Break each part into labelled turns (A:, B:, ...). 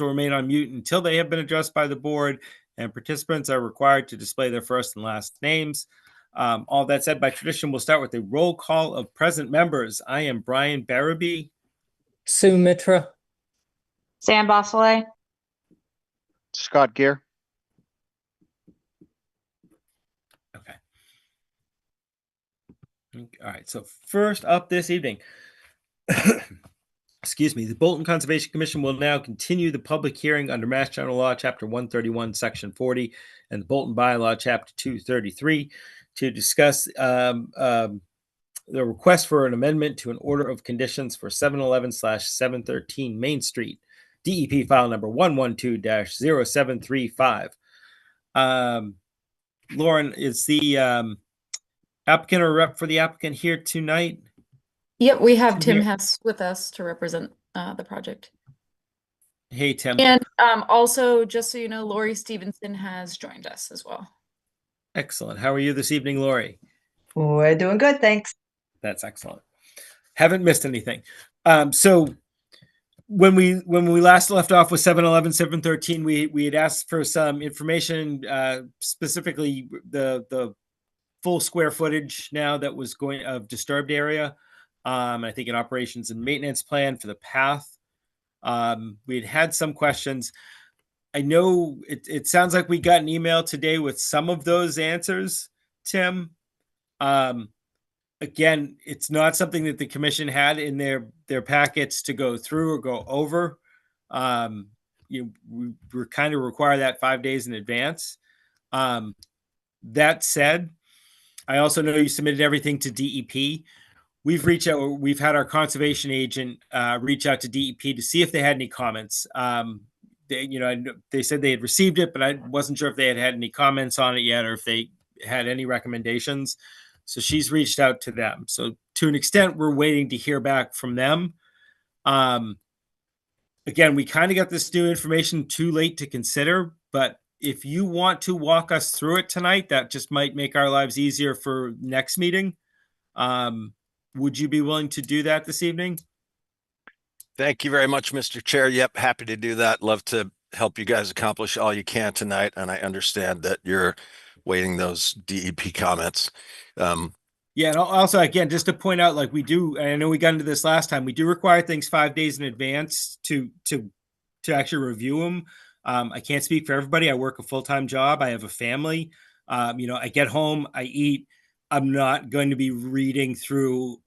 A: will remain on mute until they have been addressed by the board, and participants are required to display their first and last names. All that said, by tradition, we'll start with a roll call of present members. I am Brian Barabee.
B: Sue Mitra.
C: Sam Bossele.
D: Scott Gear.
A: Okay. All right. So first up this evening, excuse me, the Bolton Conservation Commission will now continue the public hearing under Mass General Law, Chapter 131, Section 40, and the Bolton Bylaw, Chapter 233, to discuss the request for an amendment to an order of conditions for 711/713 Main Street, DEP file number 112-0735. Lauren, is the applicant or rep for the applicant here tonight?
E: Yep, we have Tim Hess with us to represent the project.
A: Hey, Tim.
E: And also, just so you know, Lori Stevenson has joined us as well.
A: Excellent. How are you this evening, Lori?
F: We're doing good, thanks.
A: That's excellent. Haven't missed anything. So when we last left off with 711/713, we had asked for some information, specifically the full square footage now that was going of disturbed area. I think an operations and maintenance plan for the path. We had some questions. I know it sounds like we got an email today with some of those answers, Tim. Again, it's not something that the commission had in their packets to go through or go over. We kind of require that 5 days in advance. That said, I also know you submitted everything to DEP. We've reached out. We've had our conservation agent reach out to DEP to see if they had any comments. They said they had received it, but I wasn't sure if they had any comments on it yet or if they had any recommendations. So she's reached out to them. So to an extent, we're waiting to hear back from them. Again, we kind of got this new information too late to consider, but if you want to walk us through it tonight, that just might make our lives easier for next meeting. Would you be willing to do that this evening?
G: Thank you very much, Mr. Chair. Yep, happy to do that. Love to help you guys accomplish all you can tonight. And I understand that you're waiting those DEP comments.
A: Yeah, and also, again, just to point out, like we do, and I know we got into this last time, we do require things 5 days in advance to actually review them. I can't speak for everybody. I work a full-time job. I have a family. I get home, I eat. I'm not going to be reading through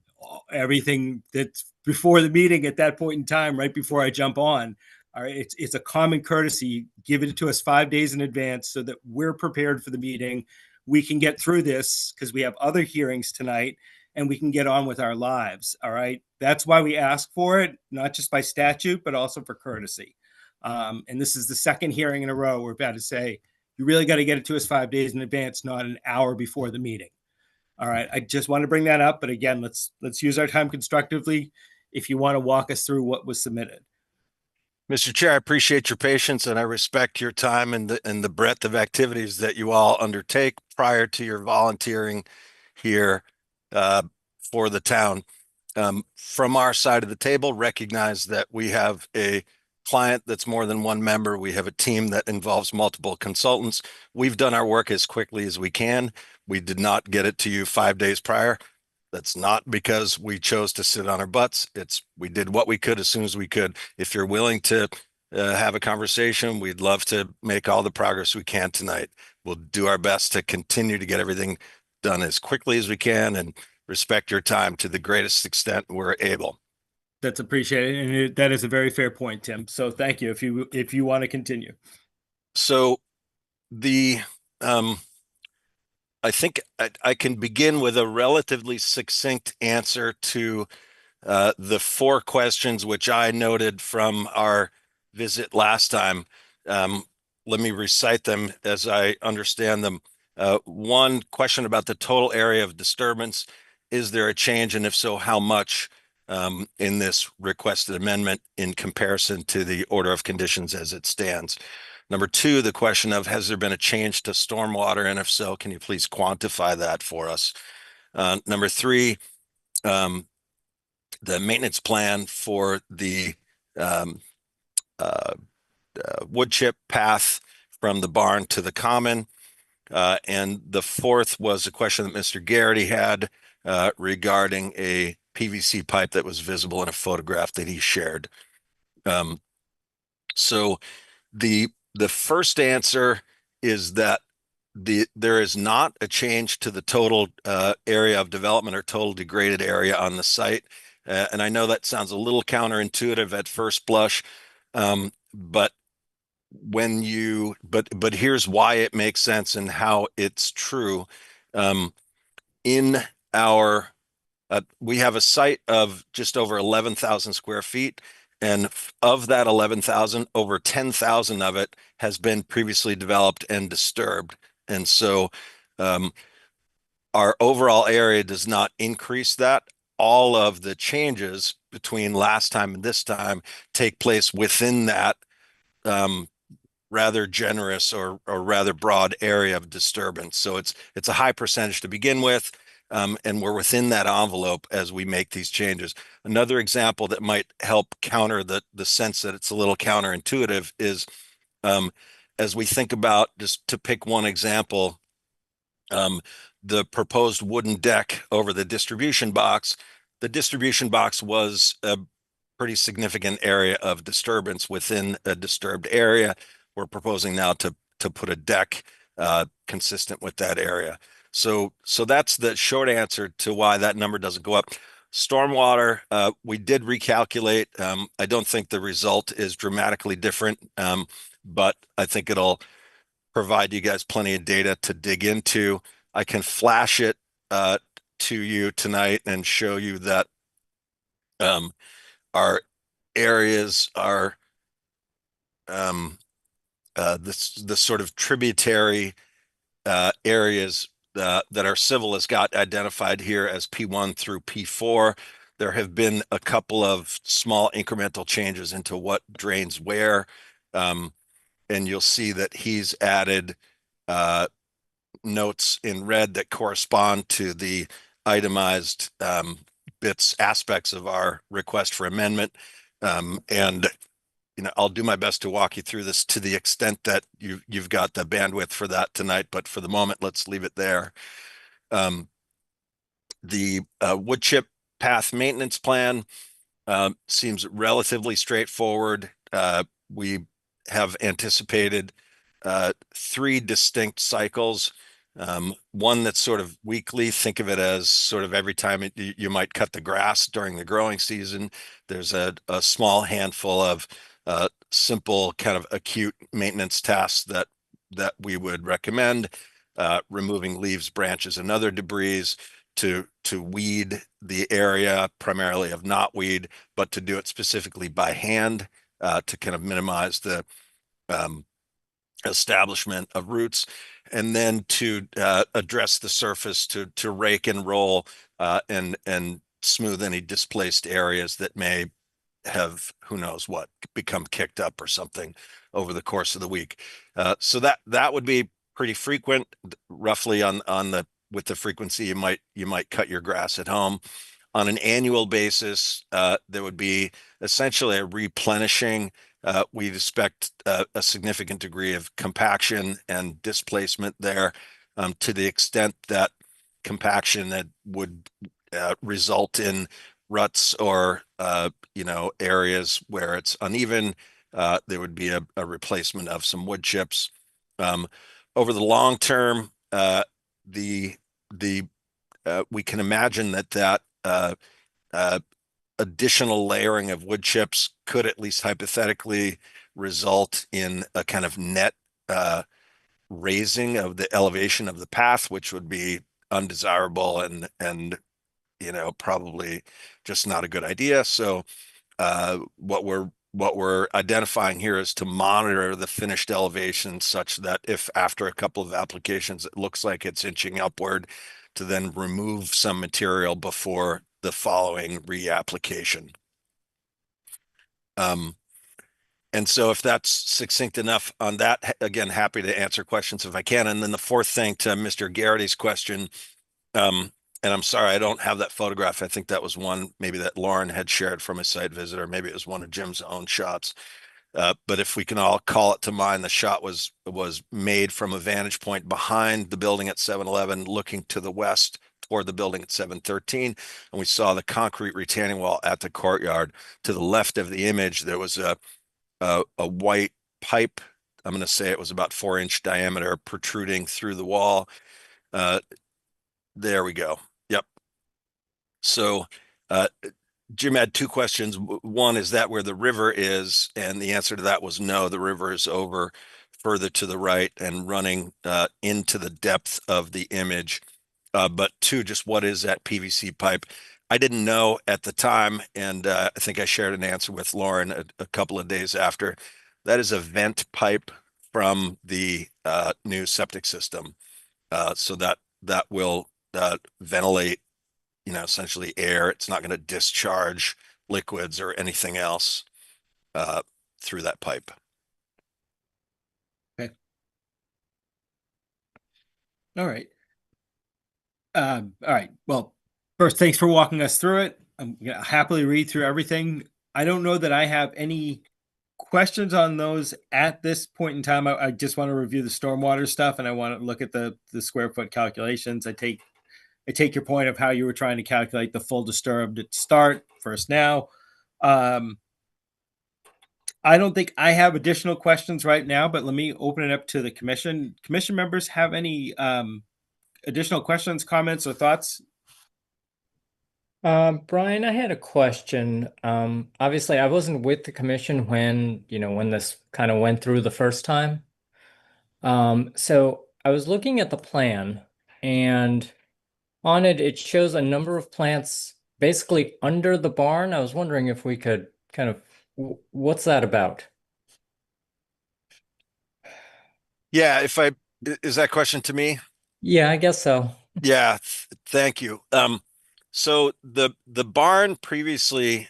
A: everything that's before the meeting at that point in time, right before I jump on. All right. It's a common courtesy. Give it to us 5 days in advance so that we're prepared for the meeting. We can get through this because we have other hearings tonight and we can get on with our lives. All right. That's why we ask for it, not just by statute, but also for courtesy. And this is the second hearing in a row we're about to say, you really got to get it to us 5 days in advance, not an hour before the meeting. All right. I just want to bring that up. But again, let's use our time constructively if you want to walk us through what was submitted.
G: Mr. Chair, I appreciate your patience and I respect your time and the breadth of activities that you all undertake prior to your volunteering here for the town. From our side of the table, recognize that we have a client that's more than one member. We have a team that involves multiple consultants. We've done our work as quickly as we can. We did not get it to you 5 days prior. That's not because we chose to sit on our butts. We did what we could as soon as we could. If you're willing to have a conversation, we'd love to make all the progress we can tonight. We'll do our best to continue to get everything done as quickly as we can and respect your time to the greatest extent we're able.
A: That's appreciated. And that is a very fair point, Tim. So thank you. If you want to continue.
G: So I think I can begin with a relatively succinct answer to the 4 questions which I noted from our visit last time. Let me recite them as I understand them. One question about the total area of disturbance. Is there a change, and if so, how much in this requested amendment in comparison to the order of conditions as it stands? Number 2, the question of, has there been a change to stormwater? And if so, can you please quantify that for us? Number 3, the maintenance plan for the wood chip path from the barn to the common. And the fourth was a question that Mr. Garrity had regarding a PVC pipe that was visible in a photograph that he shared. So the first answer is that there is not a change to the total area of development or total degraded area on the site. And I know that sounds a little counterintuitive at first blush, but here's why it makes sense and how it's true. In our we have a site of just over 11,000 square feet, and of that 11,000, over 10,000 of it has been previously developed and disturbed. And so our overall area does not increase that. All of the changes between last time and this time take place within that rather generous or rather broad area of disturbance. So it's a high percentage to begin with, and we're within that envelope as we make these changes. Another example that might help counter the sense that it's a little counterintuitive is as we think about, just to pick one example, the proposed wooden deck over the distribution box. The distribution box was a pretty significant area of disturbance within a disturbed area. We're proposing now to put a deck consistent with that area. So that's the short answer to why that number doesn't go up. Stormwater, we did recalculate. I don't think the result is dramatically different, but I think it'll provide you guys plenty of data to dig into. I can flash it to you tonight and show you that our areas are the sort of tributary areas that our civil has got identified here as P1 through P4. There have been a couple of small incremental changes into what drains where. And you'll see that he's added notes in red that correspond to the itemized aspects of our request for amendment. And I'll do my best to walk you through this to the extent that you've got the bandwidth for that tonight, but for the moment, let's leave it there. The wood chip path maintenance plan seems relatively straightforward. We have anticipated 3 distinct cycles. One that's sort of weekly. Think of it as sort of every time you might cut the grass during the growing season. There's a small handful of simple kind of acute maintenance tasks that we would recommend. Removing leaves, branches, and other debris to weed the area, primarily of knotweed, but to do it specifically by hand to kind of minimize the establishment of roots, and then to address the surface to rake and roll and smooth any displaced areas that may have, who knows what, become kicked up or something over the course of the week. So that would be pretty frequent, roughly with the frequency you might cut your grass at home. On an annual basis, there would be essentially a replenishing. We'd expect a significant degree of compaction and displacement there, to the extent that compaction that would result in ruts or areas where it's uneven. There would be a replacement of some wood chips. Over the long term, we can imagine that additional layering of wood chips could, at least hypothetically, result in a kind of net raising of the elevation of the path, which would be undesirable and probably just not a good idea. So what we're identifying here is to monitor the finished elevation such that if after a couple of applications it looks like it's inching upward, to then remove some material before the following reapplication. And so if that's succinct enough on that, again, happy to answer questions if I can. And then the fourth thing to Mr. Garrity's question, and I'm sorry, I don't have that photograph. I think that was one maybe that Lauren had shared from a site visit, or maybe it was one of Jim's own shots. But if we can all call it to mind, the shot was made from a vantage point behind the building at 711, looking to the west toward the building at 713. And we saw the concrete retaining wall at the courtyard. To the left of the image, there was a white pipe. I'm going to say it was about 4-inch diameter protruding through the wall. There we go. Yep. So, Jim had two questions. One, is that where the river is? And the answer to that was no, the river is over further to the right and running into the depth of the image. But two, just what is that PVC pipe? I didn't know at the time, and I think I shared an answer with Lauren a couple of days after. That is a vent pipe from the new septic system. So that will ventilate, essentially air. It's not going to discharge liquids or anything else through that pipe.
A: Okay. All right. All right. Well, first, thanks for walking us through it. I'm gonna happily read through everything. I don't know that I have any questions on those at this point in time. I just want to review the stormwater stuff, and I want to look at the square foot calculations. I take your point of how you were trying to calculate the full disturbed at start first now. I don't think I have additional questions right now, but let me open it up to the commission. Commission members have any additional questions, comments, or thoughts?
B: Brian, I had a question. Obviously, I wasn't with the commission when this kind of went through the first time. So I was looking at the plan, and on it, it shows a number of plants basically under the barn. I was wondering if we could kind of, what's that about?
G: Yeah, is that question to me?
B: Yeah, I guess so.
G: Yeah, thank you. So the barn previously,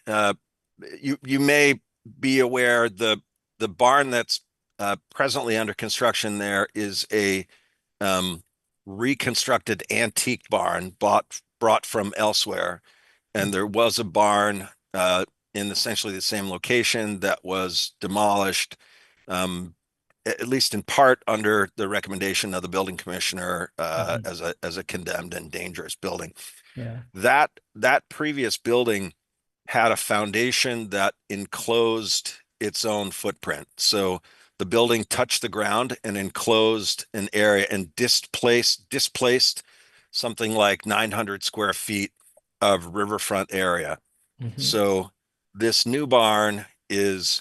G: you may be aware the barn that's presently under construction there is a reconstructed antique barn brought from elsewhere, and there was a barn in essentially the same location that was demolished, at least in part under the recommendation of the building commissioner as a condemned and dangerous building.
B: Yeah.
G: That previous building had a foundation that enclosed its own footprint. So the building touched the ground and enclosed an area and displaced something like 900 square feet of riverfront area.
B: Mhm.
G: So this new barn is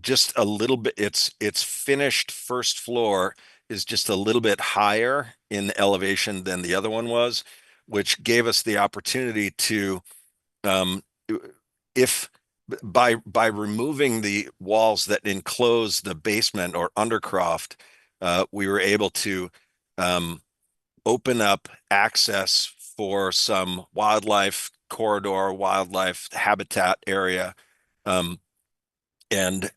G: just a little bit, its finished first floor is just a little bit higher in elevation than the other one was, which gave us the opportunity to, if by removing the walls that enclose the basement or undercroft, we were able to open up access for some wildlife corridor, wildlife habitat area. And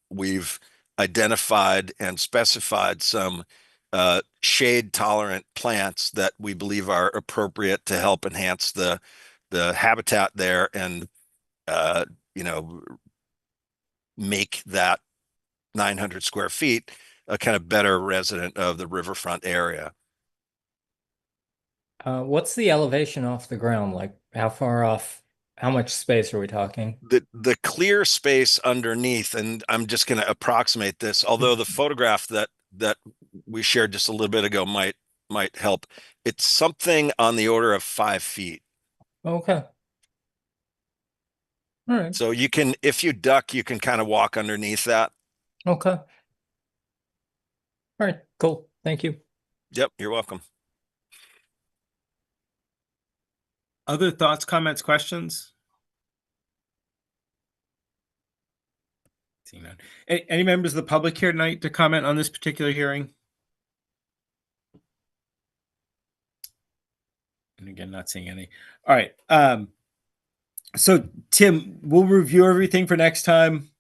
G: we've identified and specified some shade tolerant plants that we believe are appropriate to help enhance the habitat there and make that 900 square feet a kind of better resident of the riverfront area.
B: What's the elevation off the ground? Like how far off? How much space are we talking?
G: The clear space underneath, and I'm just going to approximate this, although the photograph that we shared just a little bit ago might help. It's something on the order of 5 feet.
B: Okay. All right.
G: So you can, if you duck, you can kind of walk underneath that.
B: Okay. All right. Cool. Thank you.
G: Yep, you're welcome.
A: Other thoughts, comments, questions? Seeing none. Any members of the public here tonight to comment on this particular hearing? And again, not seeing any. All right. So Tim, we'll review everything for next time.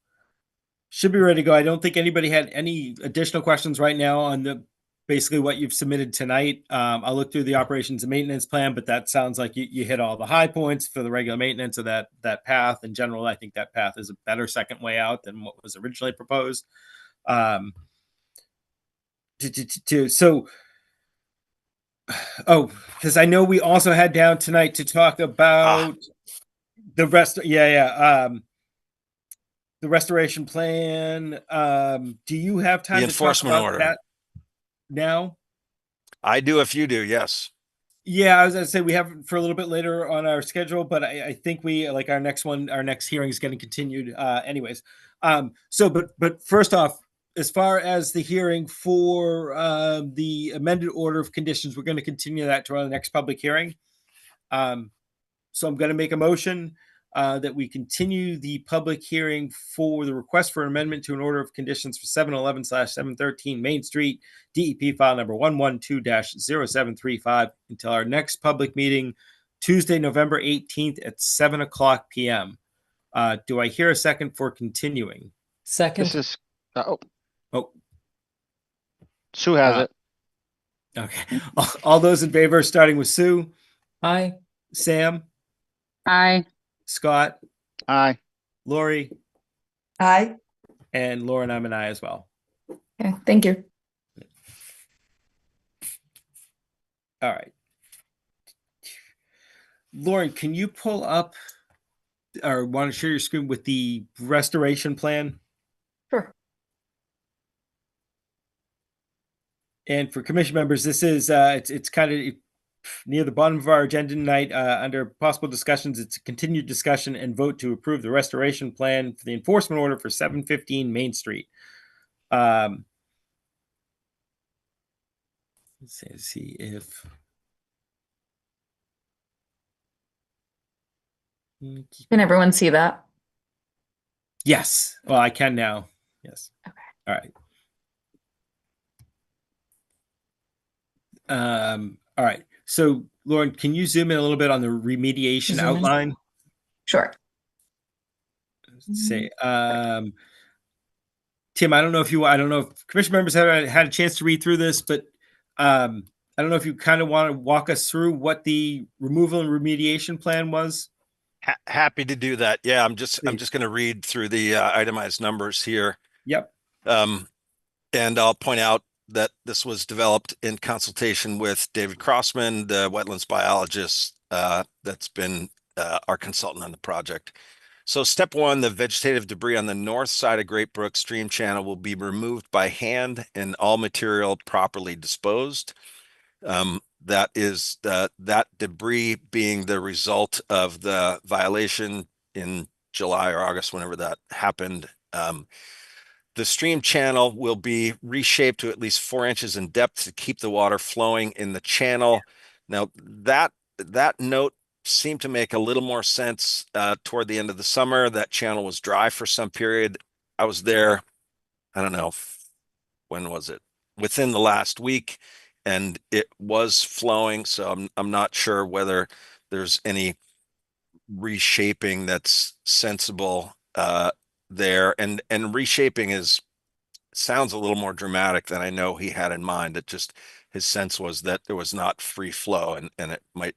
A: Should be ready to go. I don't think anybody had any additional questions right now on the basically what you've submitted tonight. I'll look through the operations and maintenance plan, but that sounds like you hit all the high points for the regular maintenance of that path. In general, I think that path is a better second way out than what was originally proposed. So, because I know we also had down tonight to talk about the rest. The restoration plan. Do you have time
G: The
A: to talk
G: enforcement
A: about
G: order.
A: that now?
G: I do if you do, yes.
A: Yeah, I was gonna say we have it for a little bit later on our schedule, but I think we like our next hearing is getting continued. Anyways, but first off, as far as the hearing for the amended order of conditions, we're going to continue that to our next public hearing. So I'm going to make a motion that we continue the public hearing for the request for an amendment to an order of conditions for 711/713 Main Street, DEP file number 112-0735 until our next public meeting, Tuesday, November 18th at 7:00 p.m. Do I hear a second for continuing?
B: Second.
D: This is,
A: Oh,
D: Sue has it.
A: okay. All those in favor, starting with Sue,
B: Aye.
A: Sam,
C: Aye.
A: Scott,
D: Aye.
A: Lori,
F: Aye.
A: and Laura, and I'm an aye as well.
E: Okay, thank you.
A: All right. Lauren, can you pull up or want to share your screen with the restoration plan?
E: Sure.
A: And for commission members, this is it's kind of near the bottom of our agenda tonight. Under possible discussions, it's a continued discussion and vote to approve the restoration plan for the enforcement order for 715 Main Street. Let's see if
E: Can everyone see that?
A: yes. Well, I can now. Yes.
E: Okay.
A: All right. All right. So, Lauren, can you zoom in a little bit on the remediation
E: Zoom in.
A: outline?
E: Sure.
A: Say, Tim, I don't know if commission members have had a chance to read through this, but I don't know if you kind of want to walk us through what the removal and remediation plan was.
G: Happy to do that. Yeah, I'm just
A: Please.
G: going to read through the itemized numbers here.
A: Yep.
G: And I'll point out that this was developed in consultation with David Crossman, the wetlands biologist that's been our consultant on the project. So step one, the vegetative debris on the north side of Great Brook stream channel will be removed by hand and all material properly disposed. That is that debris being the result of the violation in July or August, whenever that happened. The stream channel will be reshaped to at least 4 inches in depth to keep the water flowing in the channel. Now that note seemed to make a little more sense toward the end of the summer. That channel was dry for some period. I was there, I don't know, when was it? Within the last week, and it was flowing. So I'm not sure whether there's any reshaping that's sensible there, and reshaping sounds a little more dramatic than I know he had in mind. It just, his sense was that there was not free flow, and it might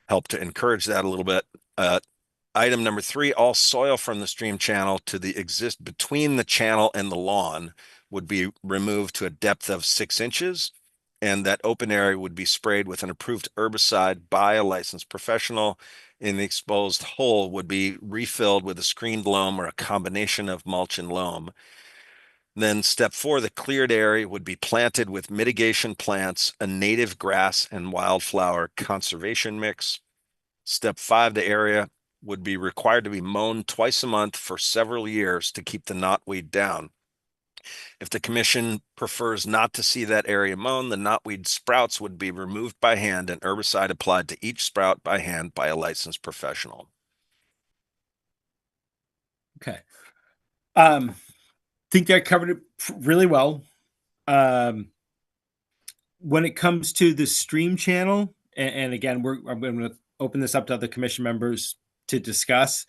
G: help to encourage that a little bit. Item number 3, all soil from the stream channel to the exist between the channel and the lawn would be removed to a depth of 6 inches, and that open area would be sprayed with an approved herbicide by a licensed professional. In the exposed hole would be refilled with a screened loam or a combination of mulch and loam. Then step 4, the cleared area would be planted with mitigation plants, a native grass and wildflower conservation mix. Step 5, the area would be required to be mown twice a month for several years to keep the knotweed down. If the commission prefers not to see that area mown, the knotweed sprouts would be removed by hand and herbicide applied to each sprout by hand by a licensed professional.
A: Okay. Think that covered it really well. When it comes to the stream channel, and again, I'm going to open this up to other commission members to discuss.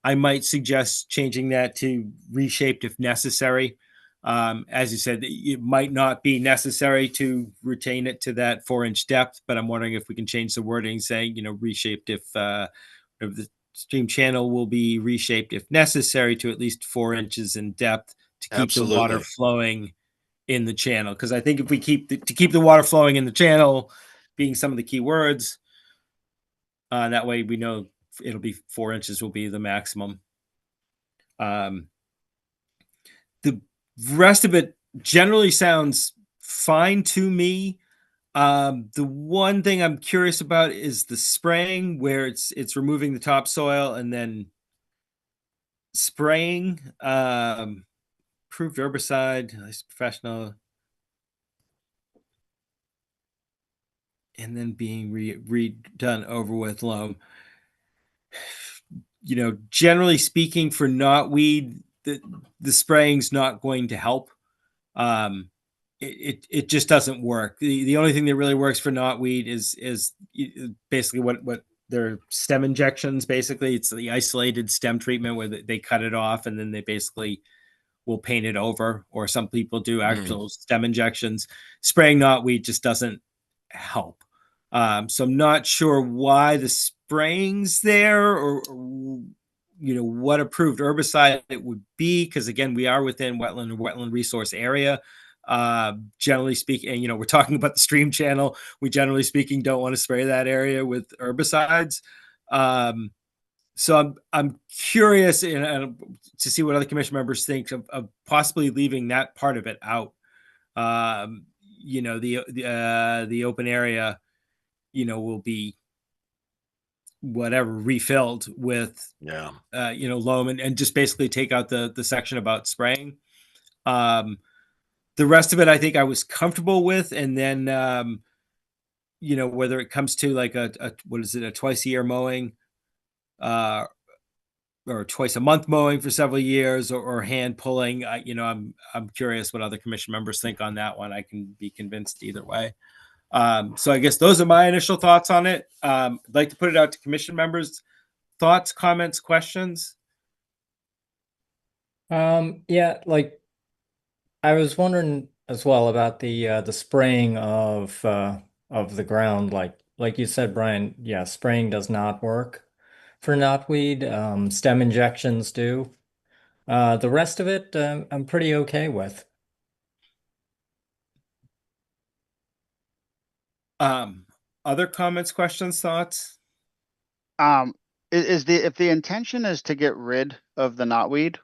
A: I might suggest changing that to reshaped if necessary. As you said, it might not be necessary to retain it to that 4-inch depth, but I'm wondering if we can change the wording, saying, reshaped if the stream channel will be reshaped if necessary to at least 4 inches in depth to keep the water
G: Absolutely.
A: flowing in the channel. Because I think if we keep the water flowing in the channel, being some of the key words, that way we know it'll be 4 inches will be the maximum. The rest of it generally sounds fine to me. The one thing I'm curious about is the spraying, where it's removing the topsoil and then spraying. Approved herbicide, licensed professional, and then being redone over with loam. Generally speaking, for knotweed, the spraying's not going to help. It just doesn't work. The only thing that really works for knotweed is basically what their stem injections. Basically, it's the isolated stem treatment where they cut it off and then they basically will paint it over. Or some people do actual stem injections. Spraying knotweed just doesn't help. So I'm not sure why the spraying's there, or what approved herbicide it would be, because again, we are within wetland resource area. Generally speaking, and we're talking about the stream channel, we generally speaking don't want to spray that area with herbicides. So I'm curious to see what other commission members think of possibly leaving that part of it out. The open area, will be whatever refilled with loam, and just basically take out the section about spraying. The rest of it I think I was comfortable with, and then whether it comes to like a twice a year mowing, or twice a month mowing for several years, or hand pulling, I'm curious what other commission members think on that one. I can be convinced either way. So I guess those are my initial thoughts on it. I'd like to put it out to commission members. Thoughts, comments, questions?
B: Yeah, like I was wondering as well about the spraying of the ground. Like you said, Brian, yeah, spraying does not work for knotweed. Stem injections do. The rest of it, I'm pretty okay with.
A: Other comments, questions, thoughts?
D: If the intention is to get rid of the knotweed,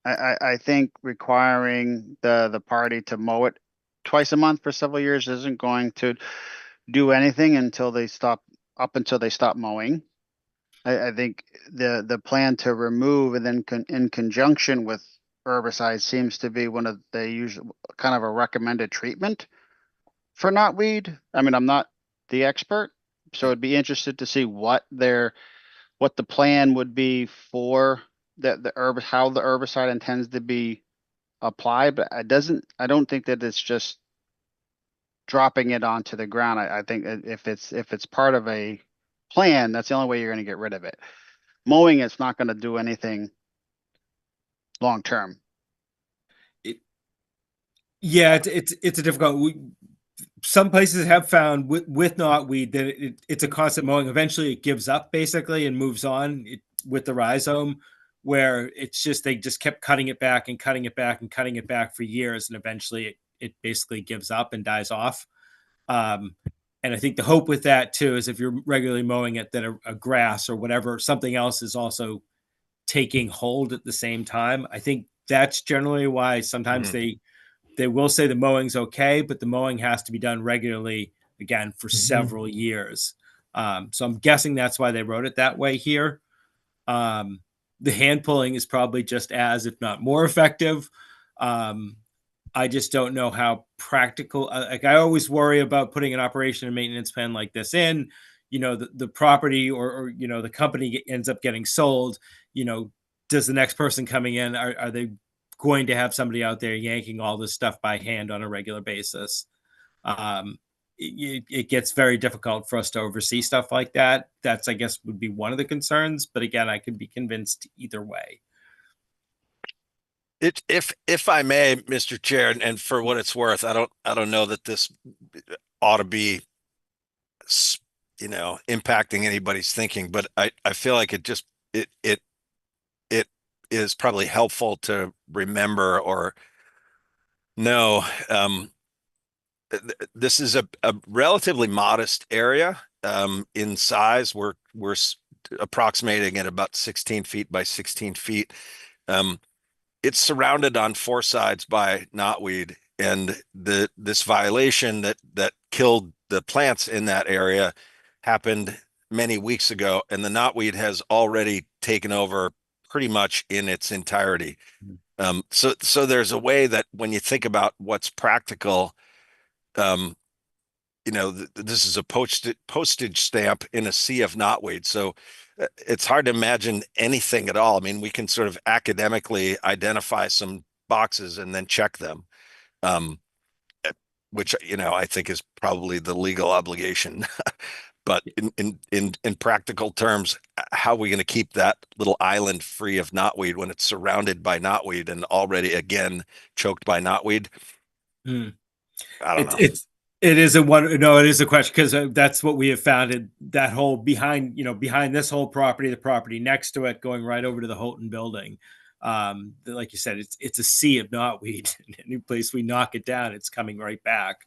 D: I think requiring the party to mow it twice a month for several years isn't going to do anything until they stop mowing. I think the plan to remove and then in conjunction with herbicide seems to be one of the usual kind of a recommended treatment for knotweed. I mean, I'm not the expert, so I'd be interested to see what the plan would be for how the herbicide intends to be applied, but I don't think that it's just dropping it onto the ground. I think if it's part of a plan, that's the only way you're going to get rid of it. Mowing it's not going to do anything long term.
A: Yeah, it's a difficult. Some places have found with knotweed that it's a constant mowing. Eventually, it gives up basically and moves on with the rhizome, where it's just they just kept cutting it back and cutting it back and cutting it back for years, and eventually it basically gives up and dies off. And I think the hope with that too is if you're regularly mowing it, that a grass or whatever, something else is also taking hold at the same time. I think that's generally why sometimes they will say the mowing's okay, but the mowing has to be done regularly again for several years. So I'm guessing that's why they wrote it that way here. The hand pulling is probably just as, if not more effective. I just don't know how practical, like I always worry about putting an operation and maintenance plan like this in, the property or the company ends up getting sold, does the next person coming in, are they going to have somebody out there yanking all this stuff by hand on a regular basis? It gets very difficult for us to oversee stuff like that. That's, I guess, would be one of the concerns. But again, I could be convinced either way.
G: If I may, Mr. Chair, and for what it's worth, I don't know that this ought to be, impacting anybody's thinking, but I feel like it is probably helpful to remember or know, this is a relatively modest area, in size. We're approximating at about 16 feet by 16 feet. It's surrounded on four sides by knotweed, and this violation that killed the plants in that area happened many weeks ago, and the knotweed has already taken over pretty much in its entirety. So there's a way that when you think about what's practical, um, this is a postage stamp in a sea of knotweed. So it's hard to imagine anything at all. I mean, we can sort of academically identify some boxes and then check them, um, which, I think is probably the legal obligation. But in practical terms, how are we going to keep that little island free of knotweed when it's surrounded by knotweed and already again choked by knotweed?
A: Hmm.
G: I don't know.
A: It is a question, because that's what we have found in that whole behind this whole property, the property next to it, going right over to the Houghton building. Like you said, it's a sea of knotweed. Any place we knock it down, it's coming right back.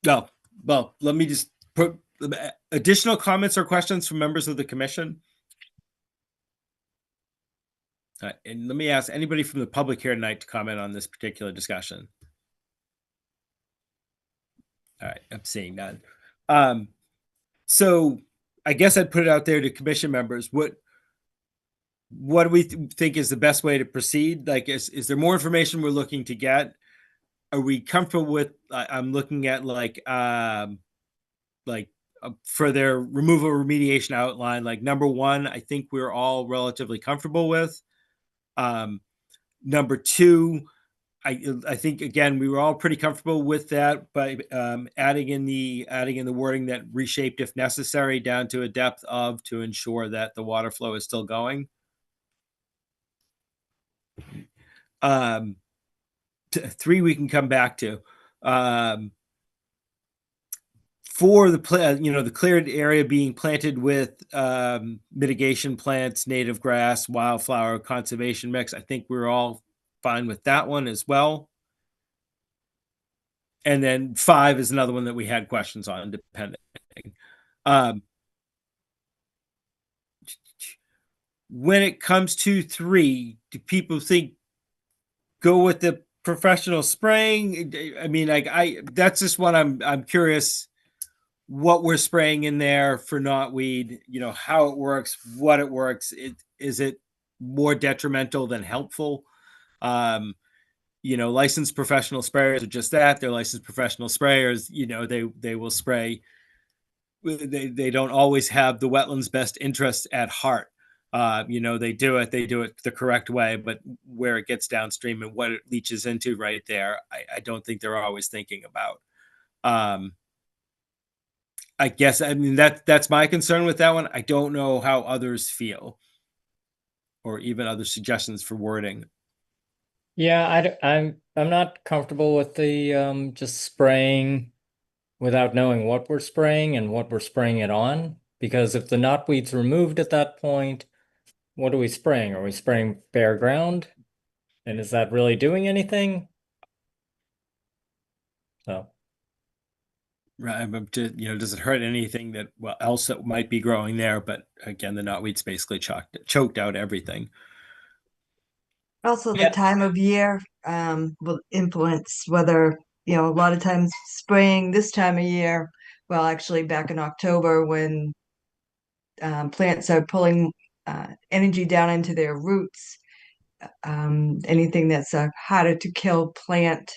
G: Yep.
A: Well, let me just put additional comments or questions from members of the commission. And let me ask anybody from the public here tonight to comment on this particular discussion. All right, I'm seeing none. So I guess I'd put it out there to commission members. What do we think is the best way to proceed? Like, is there more information we're looking to get? Are we comfortable with? I'm looking at for their removal remediation outline. Like number one, I think we're all relatively comfortable with. Number two, I think again we were all pretty comfortable with that, by adding in the wording that reshaped if necessary down to a depth of, to ensure that the water flow is still going. Three we can come back to. For the the cleared area being planted with mitigation plants, native grass, wildflower, conservation mix, I think we're all fine with that one as well. And then 5 is another one that we had questions on, depending. When it comes to 3, do people think go with the professional spraying? I mean, that's just what I'm curious what we're spraying in there for knotweed, how it works, what it works. Is it more detrimental than helpful? Licensed professional sprayers are just that. They're licensed professional sprayers. They will spray. They don't always have the wetlands' best interests at heart. They do it the correct way, but where it gets downstream and what it leaches into right there, I don't think they're always thinking about. I guess, that's my concern with that one. I don't know how others feel, or even other suggestions for wording.
B: Yeah, I'm not comfortable with the just spraying without knowing what we're spraying and what we're spraying it on. Because if the knotweed's removed at that point, what are we spraying? Are we spraying bare ground? And is that really doing anything? So,
A: Right, does it hurt anything that else that might be growing there? But again, the knotweed's basically choked out everything.
F: Also, the
B: Yeah.
F: time of year will influence whether, a lot of times spraying this time of year, well, actually back in October when plants are pulling energy down into their roots, anything that's a harder to kill plant,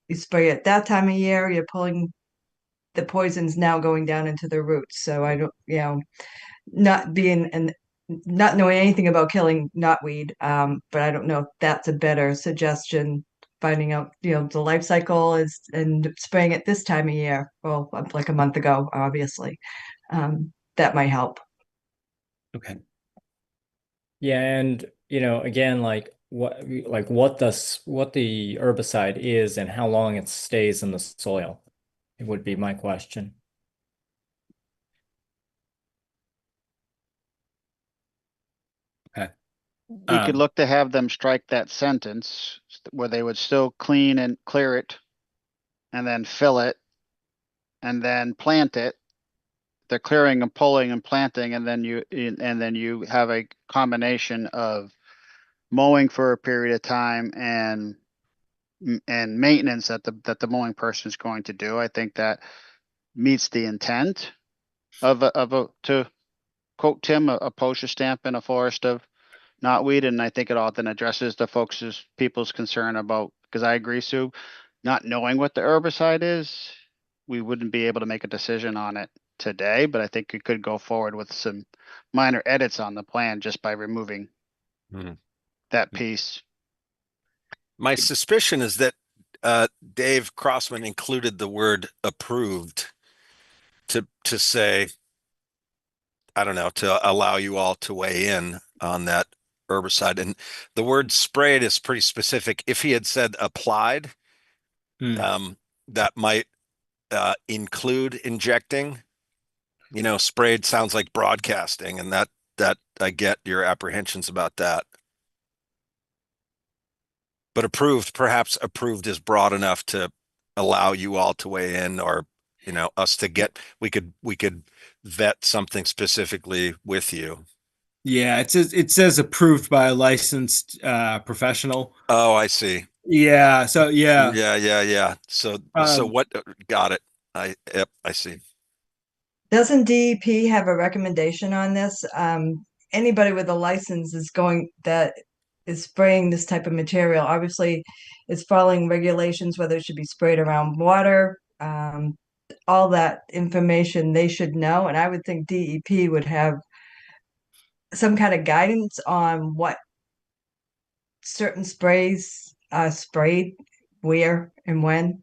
F: you spray it that time of year, you're pulling the poisons now going down into the roots. So I don't, not knowing anything about killing knotweed, but I don't know if that's a better suggestion. Finding out, the life cycle is, and spraying it this time of year. Well, like a month ago, obviously, that might help.
A: Okay.
B: Yeah, and again, what the herbicide is and how long it stays in the soil. It would be my question.
D: We could
A: Um,
D: look to have them strike that sentence where they would still clean and clear it and then fill it and then plant it. They're clearing and pulling and planting, and then you have a combination of mowing for a period of time and maintenance that the mowing person is going to do. I think that meets the intent to quote Tim, a postage stamp in a forest of knotweed, and I think it often addresses people's concern about, because I agree, Sue, not knowing what the herbicide is, we wouldn't be able to make a decision on it today, but I think we could go forward with some minor edits on the plan just by removing
G: Mhm.
D: that piece.
G: My suspicion is that Dave Crossman included the word approved to say, I don't know, to allow you all to weigh in on that herbicide. And the word sprayed is pretty specific. If he had said applied,
A: Hmm.
G: that might include injecting. Sprayed sounds like broadcasting, and that I get your apprehensions about that. But perhaps approved is broad enough to allow you all to weigh in, or us to get, we could vet something specifically with you.
A: Yeah, it says approved by a licensed professional.
G: Oh, I see.
A: Yeah, so yeah.
G: Yeah. So
A: Um,
G: what, got it. Yep, I see.
F: Doesn't DEP have a recommendation on this? Anybody with a license that is spraying this type of material, obviously is following regulations, whether it should be sprayed around water, all that information they should know. And I would think DEP would have some kind of guidance on what certain sprays are sprayed, where and when.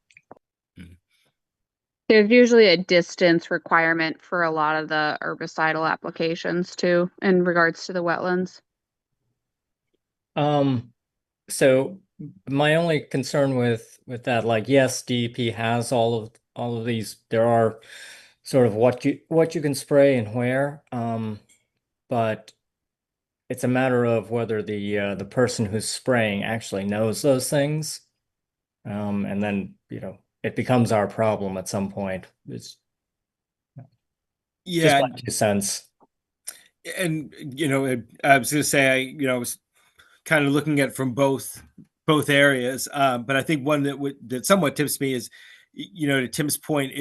C: There's usually a distance requirement for a lot of the herbicidal applications too, in regards to the wetlands.
B: So my only concern with that, like, yes, DEP has all of these. There are sort of what you can spray and where, but it's a matter of whether the person who's spraying actually knows those things. And then, it becomes our problem at some point. It's just
A: yeah,
B: my 2 cents.
A: and I was going to say I was kind of looking at from both areas, but I think one that somewhat tips me is, to Tim's point,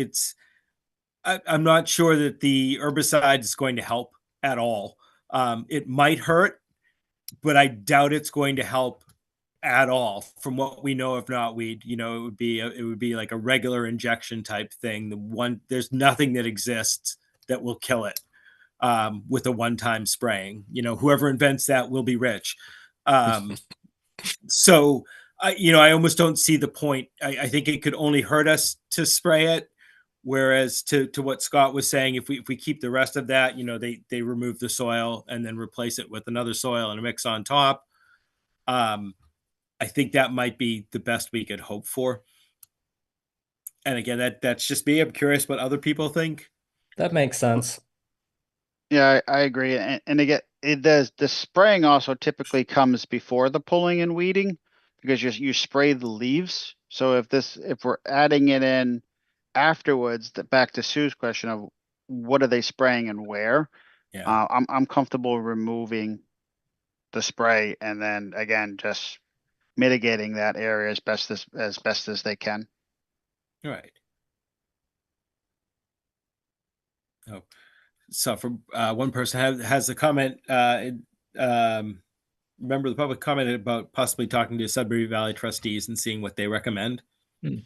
A: I'm not sure that the herbicide is going to help at all. It might hurt, but I doubt it's going to help at all from what we know of knotweed. It would be like a regular injection type thing. There's nothing that exists that will kill it with a one-time spraying. Whoever invents that will be rich. So I almost don't see the point. I think it could only hurt us to spray it. Whereas to what Scott was saying, if we keep the rest of that, they remove the soil and then replace it with another soil and a mix on top. I think that might be the best we could hope for. And again, that's just me. I'm curious what other people think.
B: That makes sense.
D: Yeah, I agree. And again, the spraying also typically comes before the pulling and weeding because you spray the leaves. So if we're adding it in afterwards, back to Sue's question of what are they spraying and where?
A: Yeah.
D: I'm comfortable removing the spray and then again just mitigating that area as best as they can.
A: All right. Oh, so for one person has a comment. Member of the public commented about possibly talking to Sudbury Valley trustees and seeing what they recommend. Which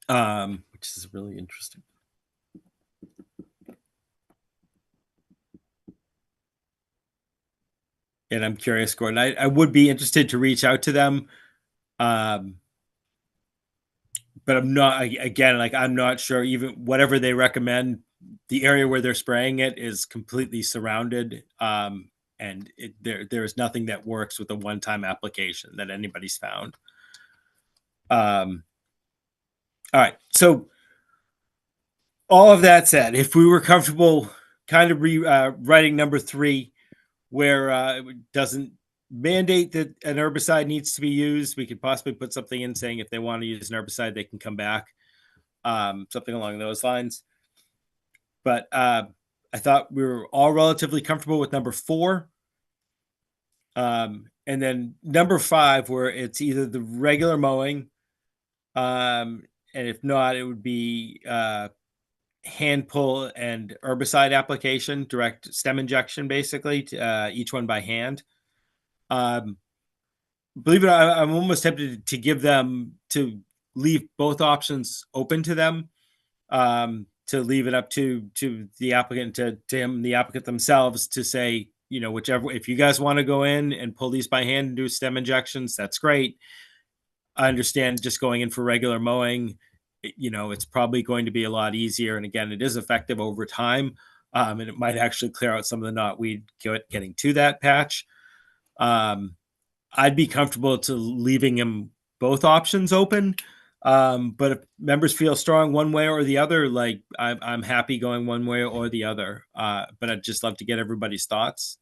A: is really interesting. And I'm curious, Gordon, I would be interested to reach out to them. But I'm not, again, like, I'm not sure even whatever they recommend, the area where they're spraying it is completely surrounded. and there is nothing that works with a one-time application that anybody's found. All right, so all of that said, if we were comfortable kind of writing number 3, where it doesn't mandate that an herbicide needs to be used, we could possibly put something in saying if they want to use an herbicide, they can come back, something along those lines. But I thought we were all relatively comfortable with number 4. And then number 5, where it's either the regular mowing, and if not, it would be hand pull and herbicide application, direct stem injection, basically, each one by hand. Believe it or not, I'm almost tempted to give them, to leave both options open to them, to leave it up to the applicant, to him, the applicant themselves, to say, whichever, if you guys want to go in and pull these by hand and do stem injections, that's great. I understand just going in for regular mowing, it's probably going to be a lot easier. And again, it is effective over time. And it might actually clear out some of the knotweed getting to that patch. I'd be comfortable to leaving him both options open. But if members feel strong one way or the other, like I'm happy going one way or the other. But I'd just love to get everybody's thoughts.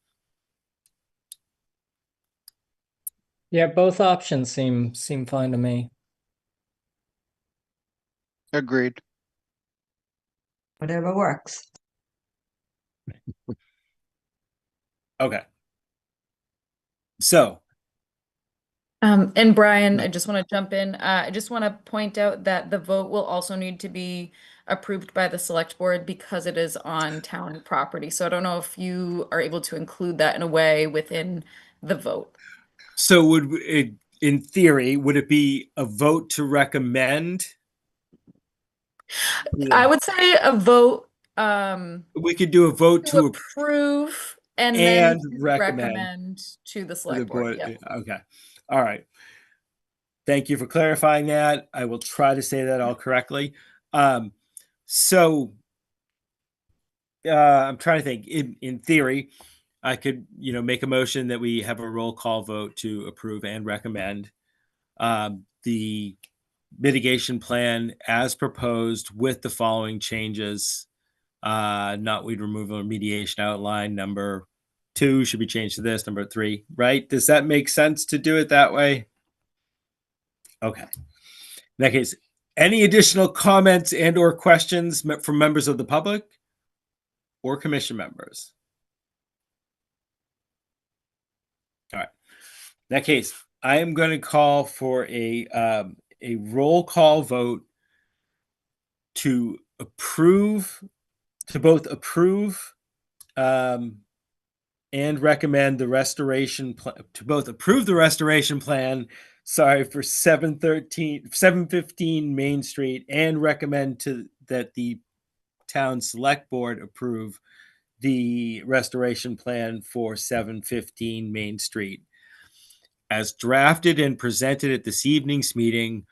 B: Yeah, both options seem fine to me.
D: Agreed.
F: Whatever works.
A: Okay. So.
E: And Brian, I just want to jump in. I just want to point out that the vote will also need to be approved by the select board because it is on town property. So I don't know if you are able to include that in a way within the vote.
A: So would it, in theory, would it be a vote to recommend?
E: I would say a vote
A: We could do a vote
E: to
A: to
E: approve and then
A: and
E: to
A: recommend
E: to the
A: the
E: select board.
A: board.
E: Yeah.
A: Okay. All right. Thank you for clarifying that. I will try to say that all correctly. So I'm trying to think. In theory, I could, make a motion that we have a roll call vote to approve and recommend the mitigation plan as proposed with the following changes. Knotweed removal remediation outline number 2 should be changed to this, number 3, right? Does that make sense to do it that way? Okay. In that case, any additional comments and or questions from members of the public or commission members? All right. In that case, I am going to call for a roll call vote to both approve and recommend the restoration plan, to both approve the restoration plan, for 715 Main Street, and recommend that the town select board approve the restoration plan for 715 Main Street as drafted and presented at this evening's meeting,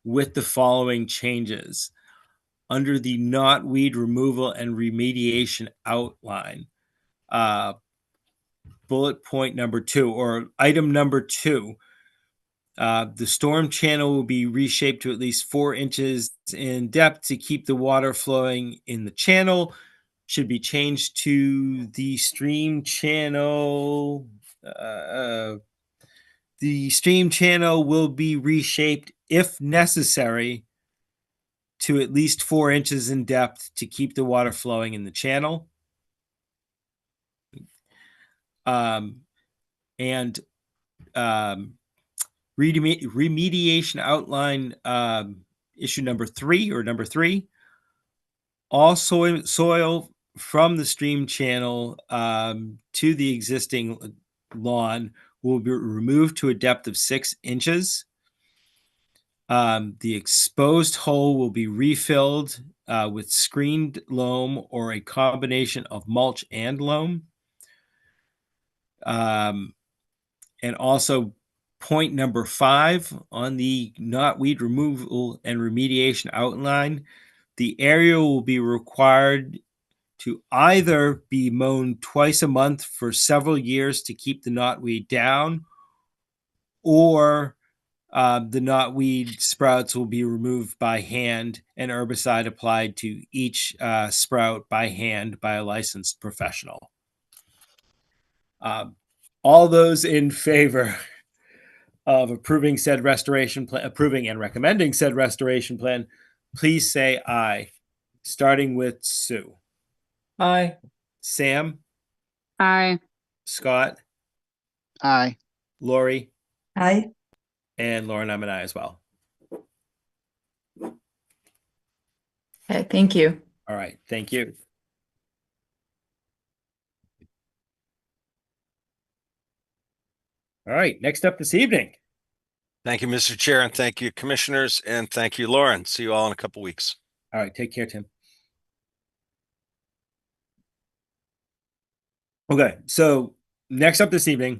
A: with the following changes. Under the knotweed removal and remediation outline, bullet point number 2, or item number 2, the storm channel will be reshaped to at least 4 inches in depth to keep the water flowing in the channel. Should be changed to the stream channel. The stream channel will be reshaped if necessary to at least 4 inches in depth to keep the water flowing in the channel. Remediation outline, issue number 3, all soil from the stream channel to the existing lawn will be removed to a depth of 6 inches. The exposed hole will be refilled with screened loam or a combination of mulch and loam. And also point number 5 on the knotweed removal and remediation outline, the area will be required to either be mown twice a month for several years to keep the knotweed down, or the knotweed sprouts will be removed by hand and herbicide applied to each sprout by hand by a licensed professional. All those in favor of approving said restoration plan, approving and recommending said restoration plan, please say aye. Starting with Sue.
B: Aye.
A: Sam,
C: Aye.
A: Scott,
D: Aye.
A: Lori,
F: Aye.
A: and Lauren, I'm an aye as well.
E: Okay, thank you.
A: All right, thank you. All right, next up this evening.
G: Thank you, Mr. Chair, and thank you, commissioners, and thank you, Lauren. See you all in a couple weeks.
A: All right, take care, Tim. Okay, so next up this evening,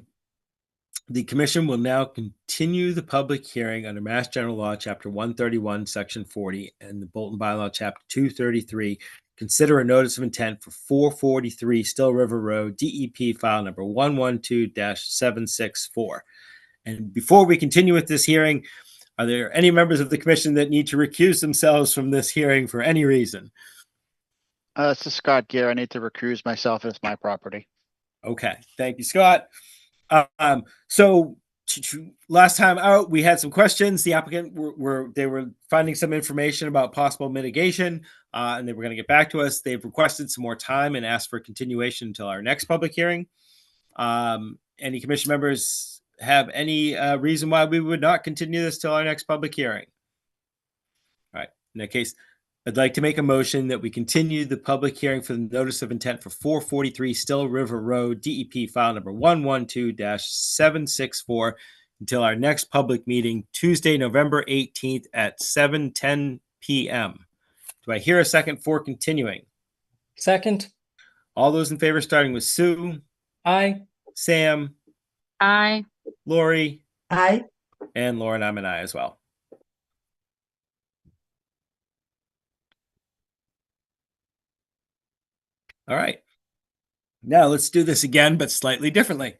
A: the commission will now continue the public hearing under Mass General Law, Chapter 131, Section 40, and the Bolton Bylaw, Chapter 233. Consider a notice of intent for 443 Still River Road, DEP file number 112-764. And before we continue with this hearing, are there any members of the commission that need to recuse themselves from this hearing for any reason?
D: This is Scott Gear. I need to recuse myself. It's my property.
A: Okay, thank you, Scott. So last time out, we had some questions. The applicant they were finding some information about possible mitigation, and they were going to get back to us. They've requested some more time and asked for continuation until our next public hearing. Any commission members have any reason why we would not continue this till our next public hearing? All right, in that case, I'd like to make a motion that we continue the public hearing for the notice of intent for 443 Still River Road, DEP file number 112-764 until our next public meeting, Tuesday, November 18th at 7:10 p.m. Do I hear a second for continuing?
B: Second.
A: All those in favor, starting with Sue,
B: Aye.
A: Sam,
C: Aye.
A: Lori,
F: Aye.
A: and Lauren, I'm an aye as well. All right. Now let's do this again, but slightly differently.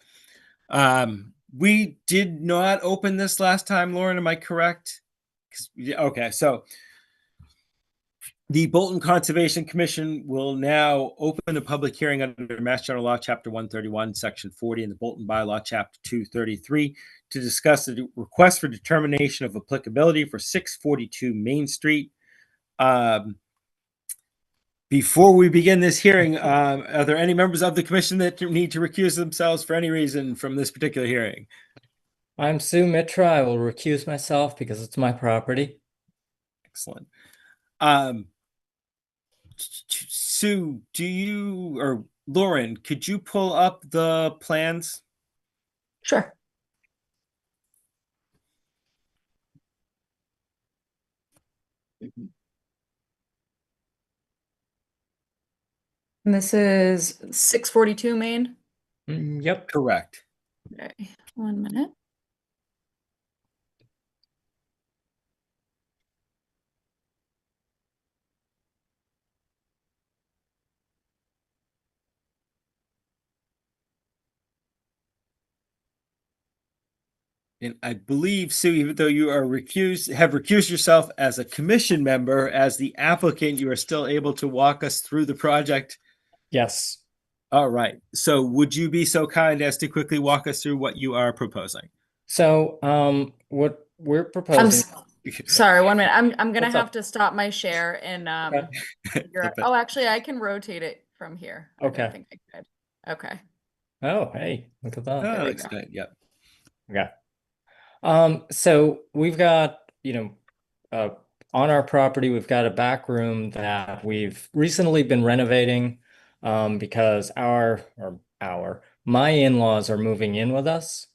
A: We did not open this last time, Lauren, am I correct? Okay, so the Bolton Conservation Commission will now open a public hearing under Mass General Law, Chapter 131, Section 40, and the Bolton Bylaw, Chapter 233, to discuss the request for determination of applicability for 642 Main Street. Before we begin this hearing, are there any members of the commission that need to recuse themselves for any reason from this particular hearing?
B: I'm Sue Mitra. I will recuse myself because it's my property.
A: Excellent. Sue, or Lauren, could you pull up the plans?
E: Sure. And this is 642 Main.
B: Yep.
A: Correct.
E: Okay, 1 minute.
A: And I believe, Sue, even though you are have recused yourself as a commission member, as the applicant, you are still able to walk us through the project.
B: Yes.
A: All right. So would you be so kind as to quickly walk us through what you are proposing?
B: So, what we're
E: I'm
B: proposing.
E: sorry, 1 minute. I'm gonna
B: What's
E: have
B: up?
E: to stop my share and figure out.
A: Flip it.
E: Oh, actually, I can rotate it from here. I don't
B: Okay.
E: think I could. Okay.
B: Oh, hey, look at that.
A: Oh,
E: There we
A: that's
E: go.
A: good. Yep.
B: Okay. So we've got, on our property, we've got a back room that we've recently been renovating, because my in-laws are moving in with us.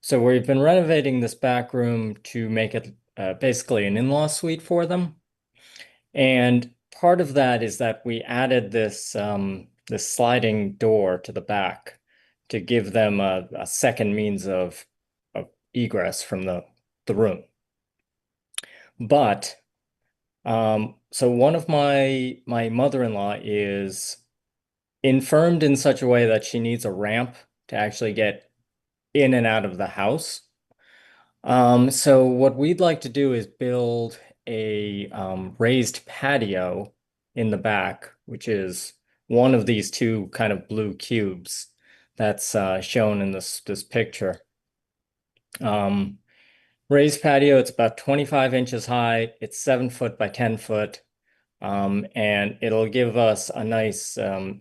B: So we've been renovating this back room to make it basically an in-law suite for them. And part of that is that we added this sliding door to the back to give them a second means of egress from the room. But so one of my mother-in-law is infirmed in such a way that she needs a ramp to actually get in and out of the house. So what we'd like to do is build a raised patio in the back, which is one of these two kind of blue cubes that's shown in this picture. Raised patio, it's about 25 inches high. It's 7 foot by 10 foot. And it'll give us a nice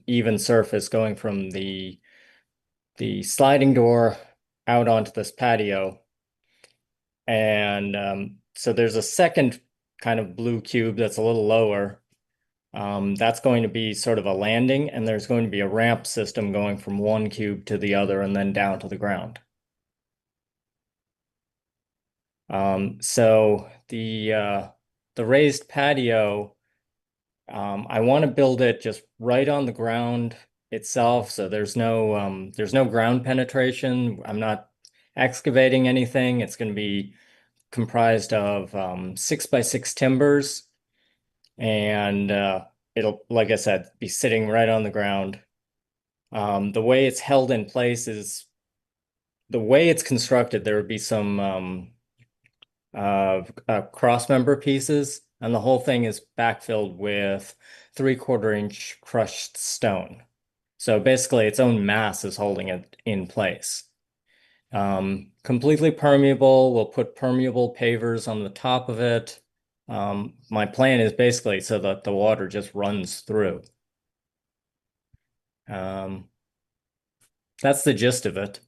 B: even surface going from the sliding door out onto this patio. And so there's a second kind of blue cube that's a little lower. That's going to be sort of a landing, and there's going to be a ramp system going from one cube to the other and then down to the ground. So the raised patio, I want to build it just right on the ground itself, so there's no ground penetration. I'm not excavating anything. It's going to be comprised of 6x6 timbers, and it'll, like I said, be sitting right on the ground. The way it's held in place is the way it's constructed. There would be some cross member pieces, and the whole thing is backfilled with 3/4 inch crushed stone. So basically its own mass is holding it in place. Completely permeable. We'll put permeable pavers on the top of it. My plan is basically so that the water just runs through. That's the gist of it.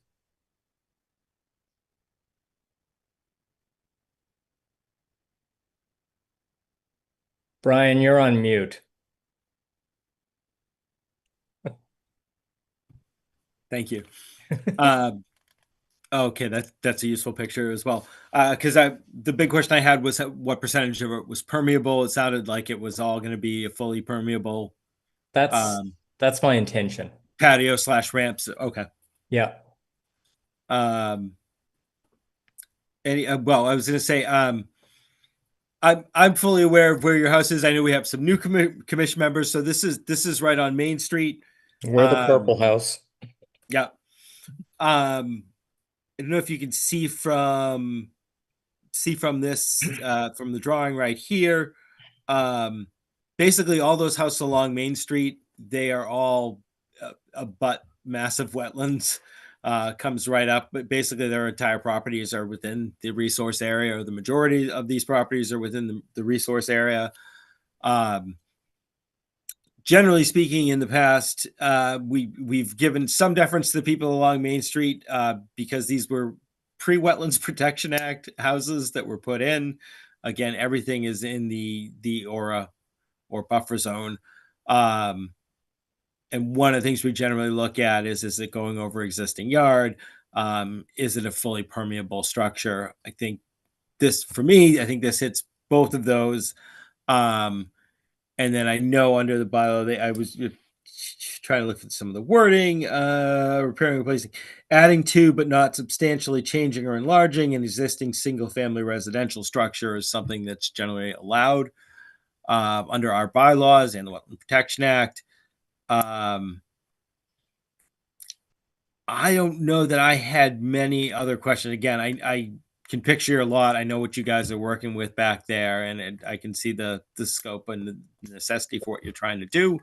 B: Brian, you're on mute.
A: Thank you. Okay, that's a useful picture as well. Because the big question I had was what percentage of it was permeable. It sounded like it was all going to be a fully permeable
B: That's my intention.
A: patio / ramps. Okay.
B: Yeah.
A: Well, I was going to say, I'm fully aware of where your house is. I know we have some new commission members, so this is right on Main Street.
B: We're the purple house.
A: Yeah. I don't know if you can see from this from the drawing right here. Basically, all those houses along Main Street, they are all abut massive wetlands. Comes right up, but basically their entire properties are within the resource area, or the majority of these properties are within the resource area. Generally speaking, in the past, we've given some deference to the people along Main Street because these were pre-Wetlands Protection Act houses that were put in. Again, everything is in the aura or buffer zone. And one of the things we generally look at is it going over existing yard? Is it a fully permeable structure? I think this hits both of those. And then I know under the bylaw, I was trying to look at some of the wording, repairing, replacing, adding to, but not substantially changing or enlarging an existing single-family residential structure is something that's generally allowed under our bylaws and the Wetland Protection Act. I don't know that I had many other questions. Again, I can picture a lot. I know what you guys are working with back there, and I can see the scope and the necessity for what you're trying to do.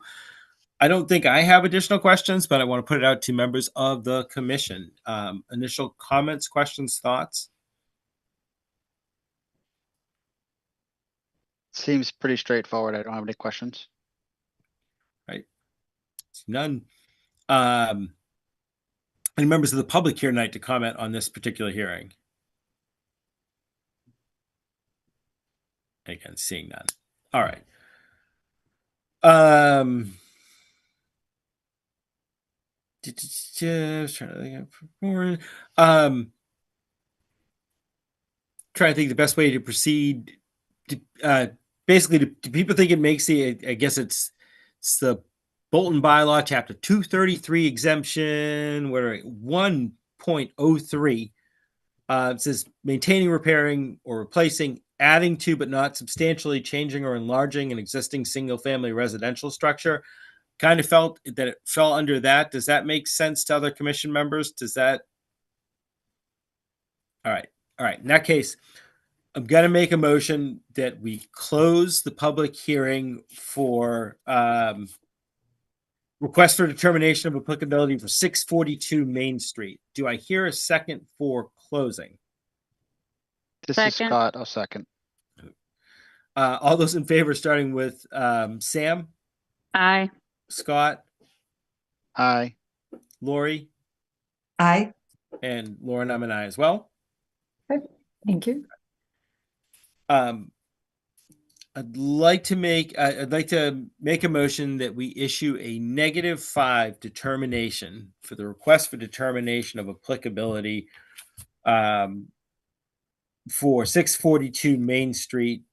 A: I don't think I have additional questions, but I want to put it out to members of the commission. Initial comments, questions, thoughts?
D: Seems pretty straightforward. I don't have any questions.
A: Right. None. Any members of the public here tonight to comment on this particular hearing? Again, seeing none. All right. Trying to think the best way to proceed. Basically, do people think it makes I guess it's the Bolton bylaw, chapter 233 exemption, where 1.03 it says maintaining, repairing, or replacing, adding to, but not substantially changing or enlarging an existing single-family residential structure. kind of felt that it fell under that. Does that make sense to other commission members? Does that? All right. All right. In that case, I'm going to make a motion that we close the public hearing for request for determination of applicability for 642 Main Street. Do I hear a second for closing?
D: This is
C: Second.
D: Scott. I'll second.
A: All those in favor, starting with Sam,
C: Aye.
A: Scott,
D: Aye.
A: Lori,
F: Aye.
A: and Lauren, I'm an aye as well.
E: Thank you.
A: I'd like to make a motion that we issue a -5 determination for the request for determination of applicability for 642 Main Street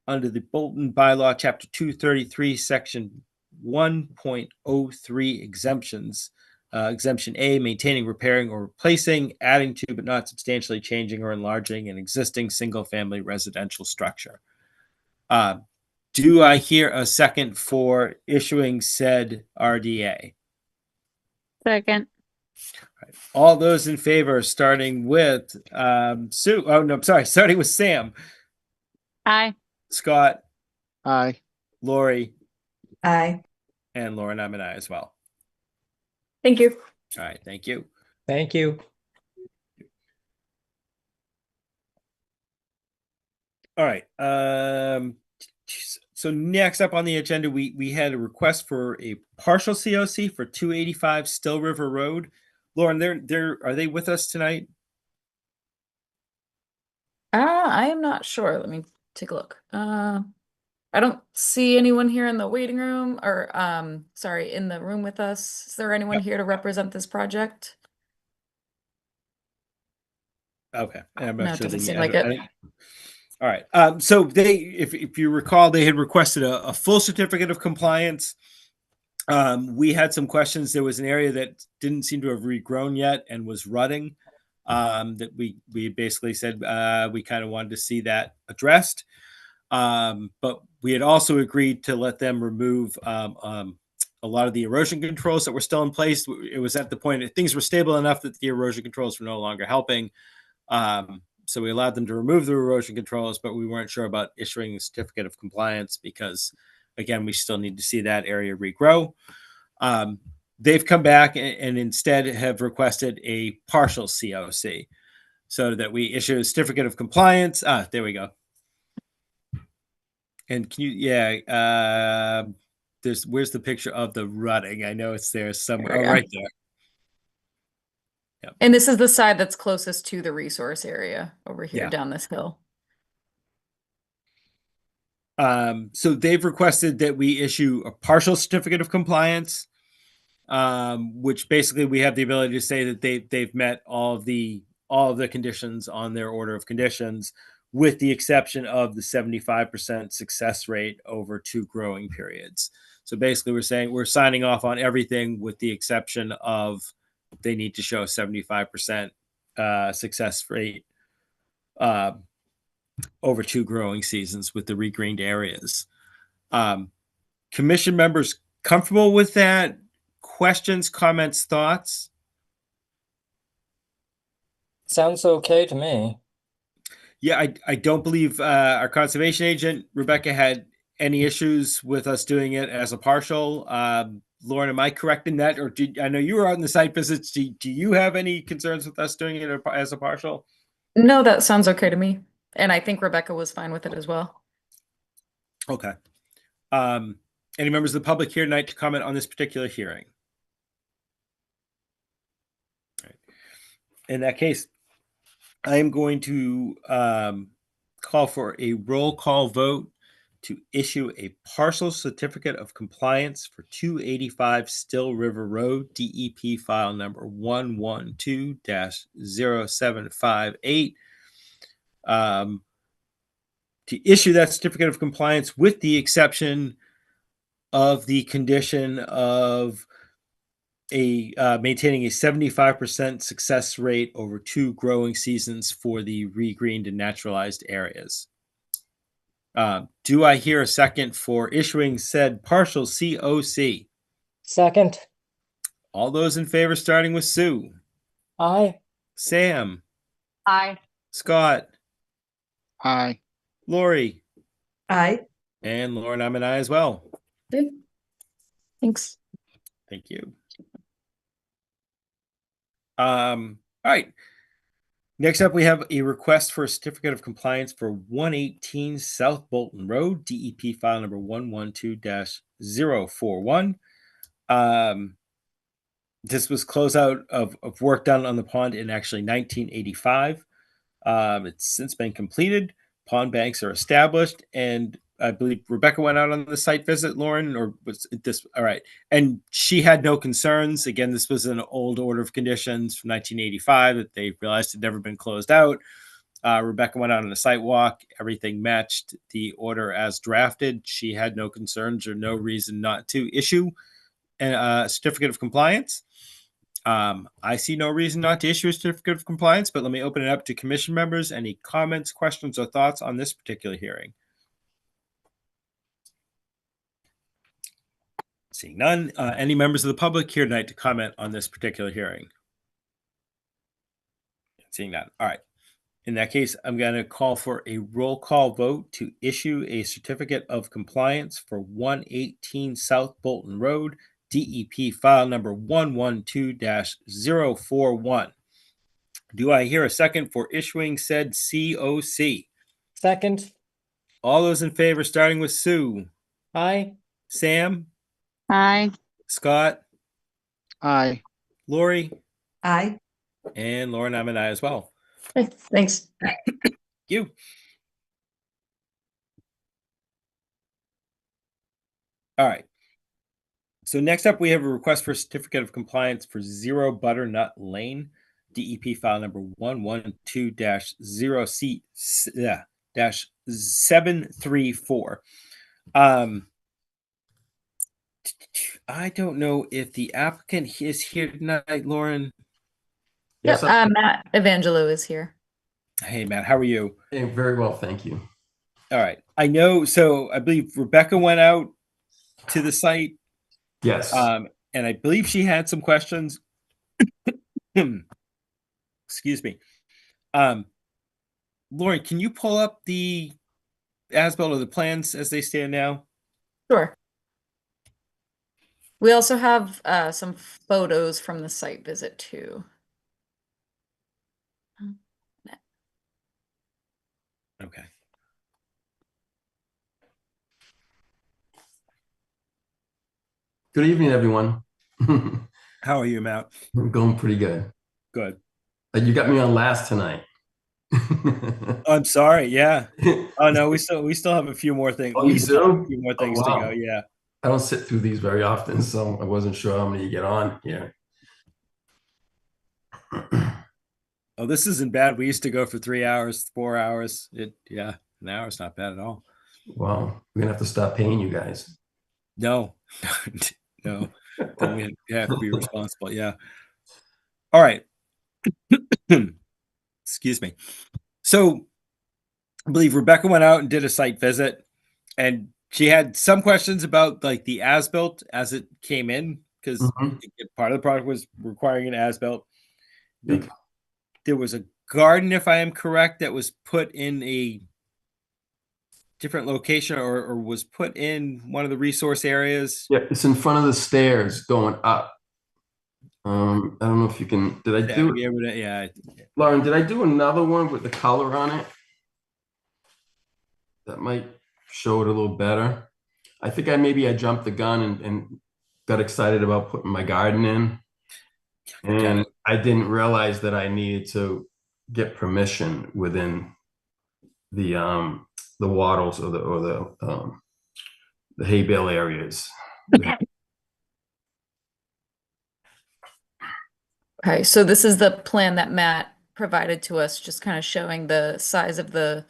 A: under the Bolton Bylaw, Chapter 233, Section 1.03 exemptions. Exemption A, maintaining, repairing, or replacing, adding to, but not substantially changing or enlarging an existing single-family residential structure. Do I hear a second for issuing said RDA?
C: Second.
A: All those in favor, starting with Sue. Oh no, I'm sorry. Starting with Sam,
C: Aye.
A: Scott,
D: Aye.
A: Lori,
F: Aye.
A: and Lauren. I'm an aye as well.
E: Thank you.
A: All right, thank you.
B: Thank you.
A: All right. So next up on the agenda, we had a request for a partial COC for 285 Still River Road. Lauren, are they with us tonight?
E: I am not sure. Let me take a look. I don't see anyone here in the waiting room or sorry, in the room with us. Is there anyone here to represent this project?
A: Okay. I'm
E: No,
A: not
E: it
A: sure
E: doesn't
A: they-
E: seem
A: I
E: like
A: don't-
E: it.
A: All right. So they, if you recall, they had requested a full certificate of compliance. We had some questions. There was an area that didn't seem to have regrown yet and was rutting. That we basically said we kind of wanted to see that addressed. But we had also agreed to let them remove a lot of the erosion controls that were still in place. It was at the point that things were stable enough that the erosion controls were no longer helping. So we allowed them to remove the erosion controls, but we weren't sure about issuing a certificate of compliance because, again, we still need to see that area regrow. They've come back and instead have requested a partial COC so that we issue a certificate of compliance. There we go. And can you, where's the picture of the rutting? I know it's there somewhere.
E: There we
A: Oh,
E: go.
A: right there.
E: And this is the side that's closest to the resource area over here
A: Yeah.
E: down this hill.
A: So they've requested that we issue a partial certificate of compliance, which basically we have the ability to say that they've met all of the conditions on their order of conditions, with the exception of the 75% success rate over 2 growing periods. So basically we're saying we're signing off on everything with the exception of they need to show a 75% success rate over 2 growing seasons with the regreened areas. Commission members comfortable with that? Questions, comments, thoughts?
B: Sounds okay to me.
A: Yeah, I don't believe our conservation agent, Rebecca, had any issues with us doing it as a partial. Lauren, am I correct in that? Or I know you were out in the site visits. Do you have any concerns with us doing it as a partial?
E: No, that sounds okay to me. And I think Rebecca was fine with it as well.
A: Okay. Any members of the public here tonight to comment on this particular hearing? All right. In that case, I am going to call for a roll call vote to issue a partial certificate of compliance for 285 Still River Road, DEP file number 112-0758. To issue that certificate of compliance with the exception of the condition of maintaining a 75% success rate over 2 growing seasons for the regreened and naturalized areas. Do I hear a second for issuing said partial COC?
B: Second.
A: All those in favor, starting with Sue,
B: Aye.
A: Sam,
C: Aye.
A: Scott,
D: Aye.
A: Lori,
F: Aye.
A: and Lauren, I'm an I as well.
E: Okay. Thanks.
A: Thank you. All right. Next up, we have a request for a certificate of compliance for 118 South Bolton Road, DEP file number 112-041. This was closeout of work done on the pond in actually 1985. It's since been completed. Pond banks are established, and I believe Rebecca went out on the site visit, Lauren, or was it this? All right. And she had no concerns. Again, this was an old order of conditions from 1985 that they realized had never been closed out. Rebecca went out on a site walk. Everything matched the order as drafted. She had no concerns or no reason not to issue a certificate of compliance. I see no reason not to issue a certificate of compliance, but let me open it up to commission members. Any comments, questions, or thoughts on this particular hearing? Seeing none. Any members of the public here tonight to comment on this particular hearing? Seeing none. All right. In that case, I'm going to call for a roll call vote to issue a certificate of compliance for 118 South Bolton Road, DEP file number 112-041. Do I hear a second for issuing said COC?
B: Second.
A: All those in favor, starting with Sue,
B: Aye.
A: Sam,
C: Aye.
A: Scott,
D: Aye.
A: Lori,
F: Aye.
A: and Lauren, I'm an I as well.
E: Okay, thanks.
A: Thank you. All right. So next up, we have a request for a certificate of compliance for 0 Butternut Lane, DEP file number 112-734. I don't know if the applicant is here tonight, Lauren.
E: Yep, Matt Evangelo is here.
A: Hey, Matt, how are you?
H: Hey, very well, thank you.
A: All right. I know. So I believe Rebecca went out to the site.
H: Yes.
A: And I believe she had some questions. Excuse me. Lauren, can you pull up the as-built or the plans as they stand now?
E: Sure. We also have some photos from the site visit too.
A: Okay.
H: Good evening, everyone. I'm
A: How are you, Matt?
H: going pretty good.
A: Good.
H: You got me on last tonight.
A: I'm sorry. Yeah. Oh no, we still have a few more things.
H: Oh,
A: we
H: you
A: still have a
H: do?
A: few more
H: Oh,
A: things to
H: wow.
A: go. Yeah.
H: I don't sit through these very often, so I wasn't sure how many you get on here.
A: Oh, this isn't bad. We used to go for 3 hours, 4 hours. An hour's not bad at all.
H: Wow, we're gonna have to stop paying you guys.
A: No, no. Then we have to be responsible. Yeah. All right. Excuse me. So I believe Rebecca went out and did a site visit, and she had some questions about like the as-built as it came in, because
H: Mhm.
A: part of the project was requiring an as-built.
H: Yep.
A: There was a garden, if I am correct, that was put in a different location or was put in one of the resource areas.
H: Yeah, it's in front of the stairs going up. I don't know if you can. Did I
A: Yeah,
H: do
A: be
H: it?
A: able to, yeah.
H: Lauren, did I do another one with the color on it? That might show it a little better. I think maybe I jumped the gun and got excited about putting my garden in. And I didn't realize that I needed to get permission within the wattles or the hay bale areas.
E: Okay, so this is the plan that Matt provided to us, just kind of showing the size of the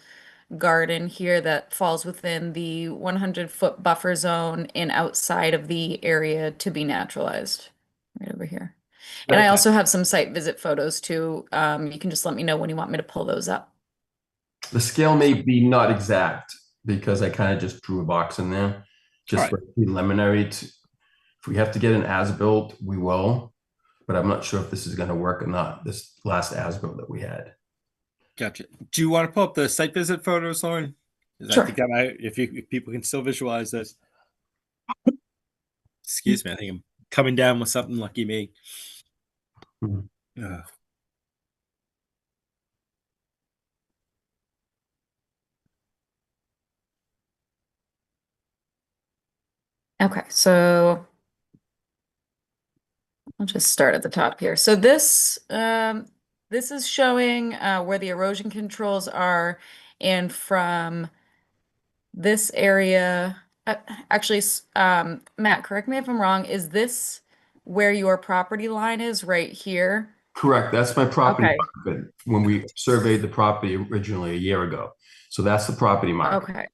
E: garden here that falls within the 100-foot buffer zone and outside of the area to be naturalized, right over here. And I
H: Okay.
E: also have some site visit photos too. You can just let me know when you want me to pull those up.
H: The scale may be not exact because I kind of just drew a box in there just
A: Right.
H: for preliminary If we have to get an as-built, we will, but I'm not sure if this is going to work or not, this last as-built that we had.
A: Gotcha. Do you want to pull up the site visit photos, Lauren? 'Cause
E: Sure.
A: I think that if people can still visualize this. Excuse me, I think I'm coming down with something, lucky me.
H: Mhm.
A: Ugh.
E: Okay, so I'll just start at the top here. So this is showing where the erosion controls are, and from this area, actually, Matt, correct me if I'm wrong, is this where your property line is right here?
H: Correct. That's my property
E: Okay.
H: marker when we surveyed the property originally a year ago. So that's the property marker.
E: Okay.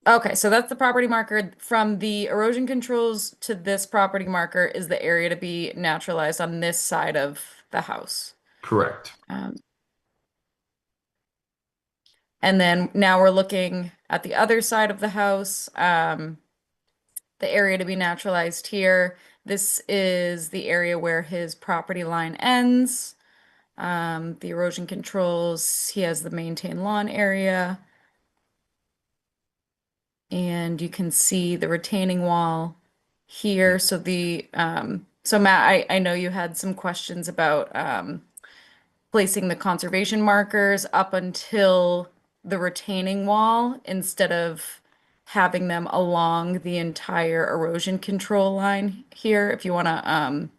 E: Okay, so that's the property marker. From the erosion controls to this property marker is the area to be naturalized on this side of the house.
H: Correct.
E: And then now we're looking at the other side of the house, the area to be naturalized here. This is the area where his property line ends. The erosion controls, he has the maintained lawn area. And you can see the retaining wall here. So so Matt, I know you had some questions about placing the conservation markers up until the retaining wall instead of having them along the entire erosion control line here. If you want to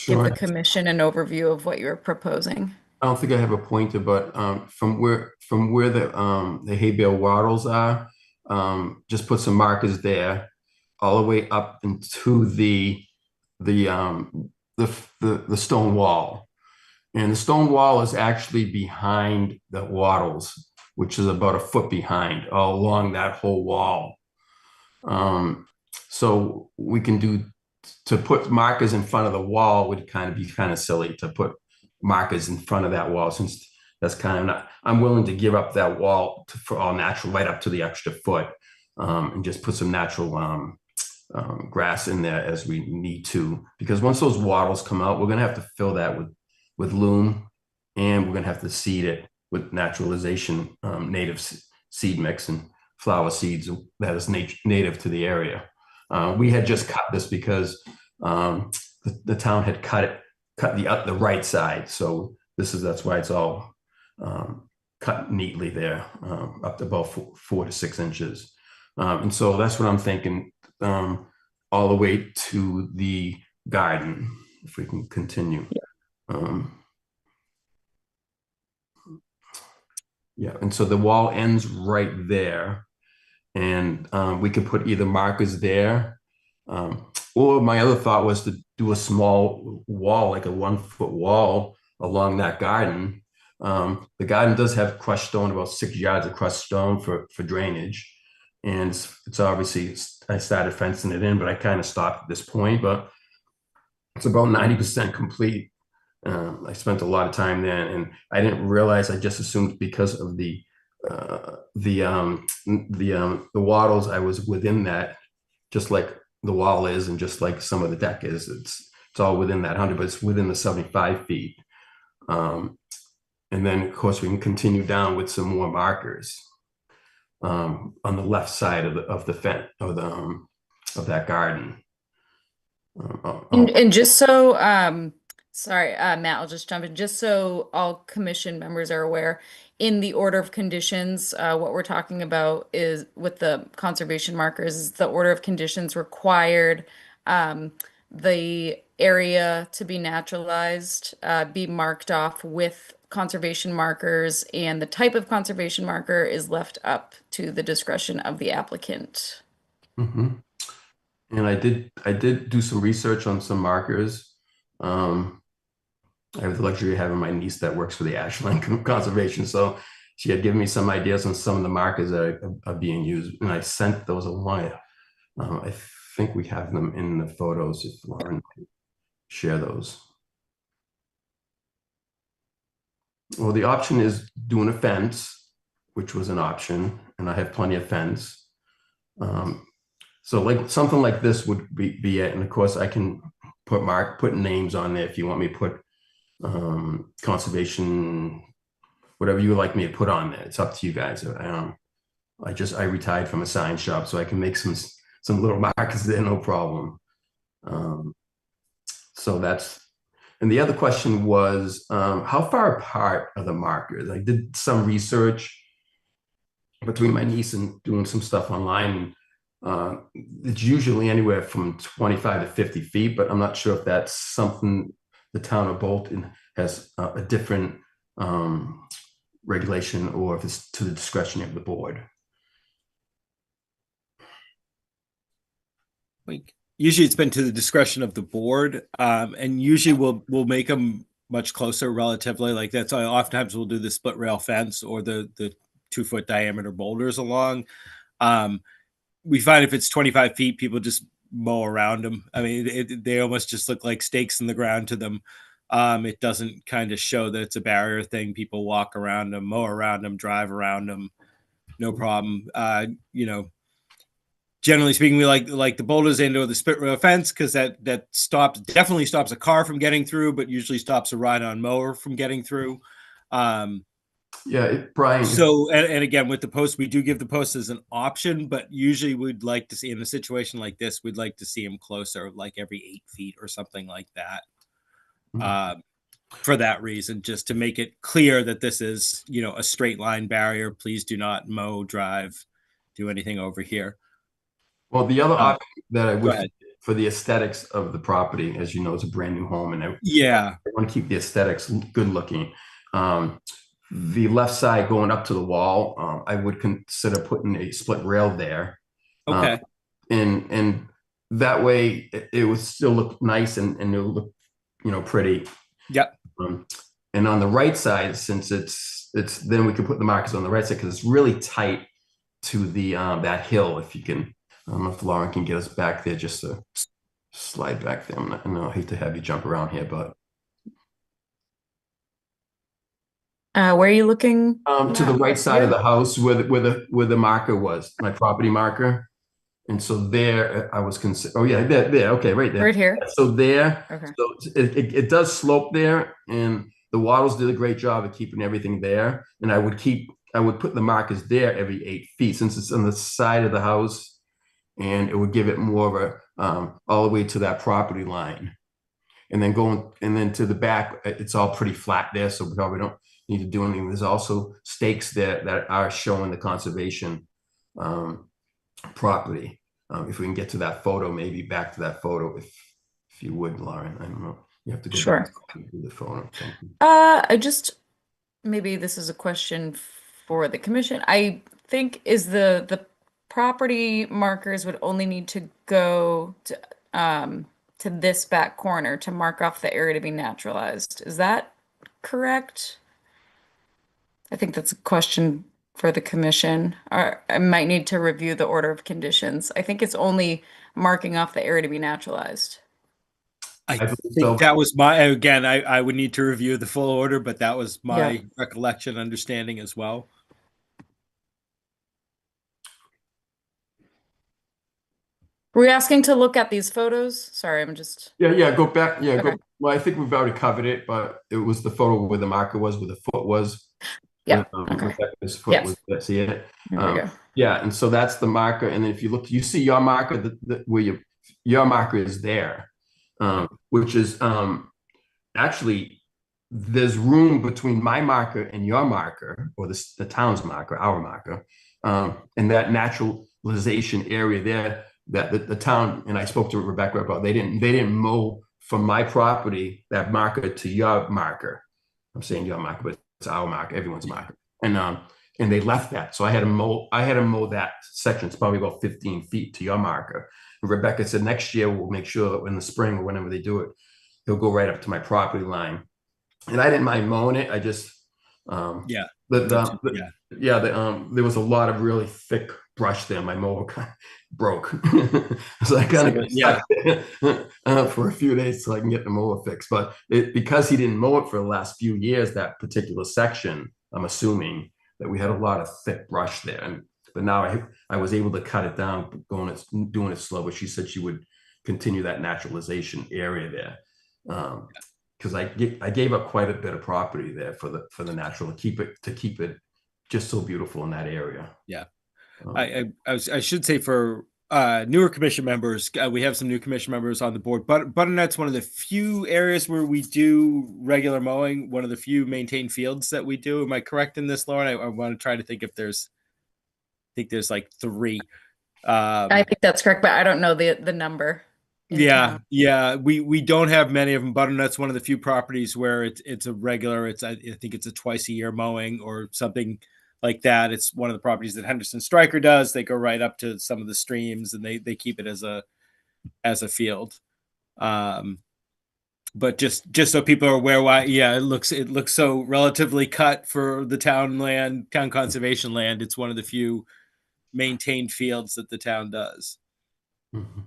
E: give
H: Sure.
E: the commission an overview of what you're proposing.
H: I don't think I have a pointer, but from where the hay bale wattles are, just put some markers there, all the way up into the stone wall, and the stone wall is actually behind the wattles, which is about a foot behind, all along that whole wall. So we can to put markers in front of the wall would be kind of silly to put markers in front of that wall, since that's kind of not, I'm willing to give up that wall for all natural right up to the extra foot, and just put some natural grass in there as we need to, because once those wattles come out, we're going to have to fill that with loam, and we're going to have to seed it with naturalization native seed mix and flower seeds that is native to the area. We had just cut this because the town had cut the right side, so that's why it's all cut neatly there, up to about 4 to 6 inches, and so that's what I'm thinking, all the way to the garden. If we can continue, yeah, and so the wall ends right there, and we could put either markers there, or my other thought was to do a small wall, like a 1 foot wall along that garden. The garden does have crushed stone, about 6 yards of crushed stone for drainage, and it's obviously, I started fencing it in, but I kind of stopped at this point, but it's about 90% complete. I spent a lot of time there, and I didn't realize, I just assumed because of the wattles, I was within that, just like the wall is, and just like some of the deck is. It's all within that 100, but it's within the 75 feet. And then of course we can continue down with some more markers on the left side of the fence of that garden.
E: And just so, sorry, Matt, I'll just jump in. Just so all commission members are aware, in the order of conditions, what we're talking about is with the conservation markers, is the order of conditions required, the area to be naturalized, be marked off with conservation markers, and the type of conservation marker is left up to the discretion of the applicant.
H: Mm-hmm. And I did do some research on some markers. I have the luxury of having my niece that works for the Ashland Conservation, so she had given me some ideas on some of the markers that are being used, and I sent those along. I think we have them in the photos, if Lauren can share those. Well, the option is doing a fence, which was an option, and I have plenty of fence. So like something like this would be it. And of course I can put names on there if you want me to put conservation, whatever you would like me to put on there. It's up to you guys. I retired from a sign shop, so I can make some little markers there, no problem. So that's, and the other question was, how far apart are the markers? I did some research between my niece and doing some stuff online. It's usually anywhere from 25 to 50 feet, but I'm not sure if that's something the town of Bolton has a different regulation, or if it's to the discretion of the board.
A: Usually it's been to the discretion of the board, and usually we'll make them much closer relatively. Like that's why oftentimes we'll do the split rail fence or the 2-foot diameter boulders along. We find if it's 25 feet, people just mow around them. I mean, they almost just look like stakes in the ground to them. It doesn't kind of show that it's a barrier thing. People walk around them, mow around them, drive around them, no problem. Generally speaking, we like the boulders into the split rail fence because that definitely stops a car from getting through, but usually stops a ride-on mower from getting through.
H: Brian.
A: So, and again, with the post, we do give the post as an option, but usually we'd like to see, in a situation like this, we'd like to see them closer, like every 8 feet or something like that. For that reason, just to make it clear that this is, a straight line barrier. Please do not mow, drive, do anything over here.
H: Well, the other option that I would,
A: ahead.
H: for the aesthetics of the property, as you know, it's a brand new home, and I want to keep the aesthetics good looking. The left side going up to the wall, I would consider putting a split rail there.
A: Okay.
H: And that way it would still look nice and it would look, pretty.
A: Yep.
H: And on the right side, since it's then we can put the markers on the right side because it's really tight to the that hill. If you can, I don't know if Lauren can get us back there just to slide back there. I hate to have you jump around here, but
E: Where are you looking?
H: to the right side of the house where the marker was, my property marker. And so there I was consider. Oh yeah, there. Okay, right there.
E: Right here.
H: So there.
E: Okay.
H: So it does slope there, and the Waddles did a great job of keeping everything there. And I would put the markers there every 8 feet since it's on the side of the house, and it would give it more of a all the way to that property line. And then to the back, it's all pretty flat there, so we probably don't need to do anything. There's also stakes there that are showing the conservation property. If we can get to that photo, maybe back to that photo, if you would, Lauren. I don't know. You have to go back to the photo.
E: Maybe this is a question for the commission. I think is the property markers would only need to go to this back corner to mark off the area to be naturalized. Is that correct? I think that's a question for the commission. Or I might need to review the order of conditions. I think it's only marking off the area to be naturalized.
A: I think that was I would need to review the full order, but that was my recollection, understanding as well.
E: Were we asking to look at these photos? Sorry, I'm just.
H: Yeah, go back. Yeah,
E: Okay.
H: Well, I think we've already covered it, but it was the photo where the marker was, where the foot was.
E: Yeah.
H: Okay.
E: Yes.
H: Was, see it?
E: There we go.
H: Yeah, and so that's the marker. And then if you look, you see your marker, where your marker is there, which is actually there's room between my marker and your marker, or the town's marker, our marker, and that naturalization area there. That the town, and I spoke to Rebecca about, they didn't mow from my property that marker to your marker. I'm saying your marker, but it's our marker, everyone's marker. And they left that. So I had to mow that section. It's probably about 15 feet to your marker. And Rebecca said next year we'll make sure that in the spring or whenever they do it, he'll go right up to my property line. And I didn't mind mowing it. I just there was a lot of really thick brush there. My mower kind of broke. So I kind of got for a few days so I can get the mower fixed. But because he didn't mow it for the last few years, that particular section, I'm assuming that we had a lot of thick brush there. And but now I was able to cut it down, doing it slow. But she said she would continue that naturalization area there. Because I gave up quite a bit of property there for the natural to keep it just so beautiful in that area.
A: Yeah.
H: Um,
A: I should say for newer commission members, we have some new commission members on the board. But Butternut's one of the few areas where we do regular mowing. One of the few maintained fields that we do. Am I correct in this, Lauren? I want to try to think if there's. I think there's like 3.
E: I think that's correct, but I don't know the number. in
A: Yeah,
E: town.
A: yeah. We don't have many of them. Butternut's one of the few properties where it's a regular. I think it's a twice a year mowing or something like that. It's one of the properties that Henderson Stryker does. They go right up to some of the streams and they keep it as a field. But just so people are aware, why? Yeah, it looks so relatively cut for the town conservation land. It's one of the few maintained fields that the town does.
H: mhm.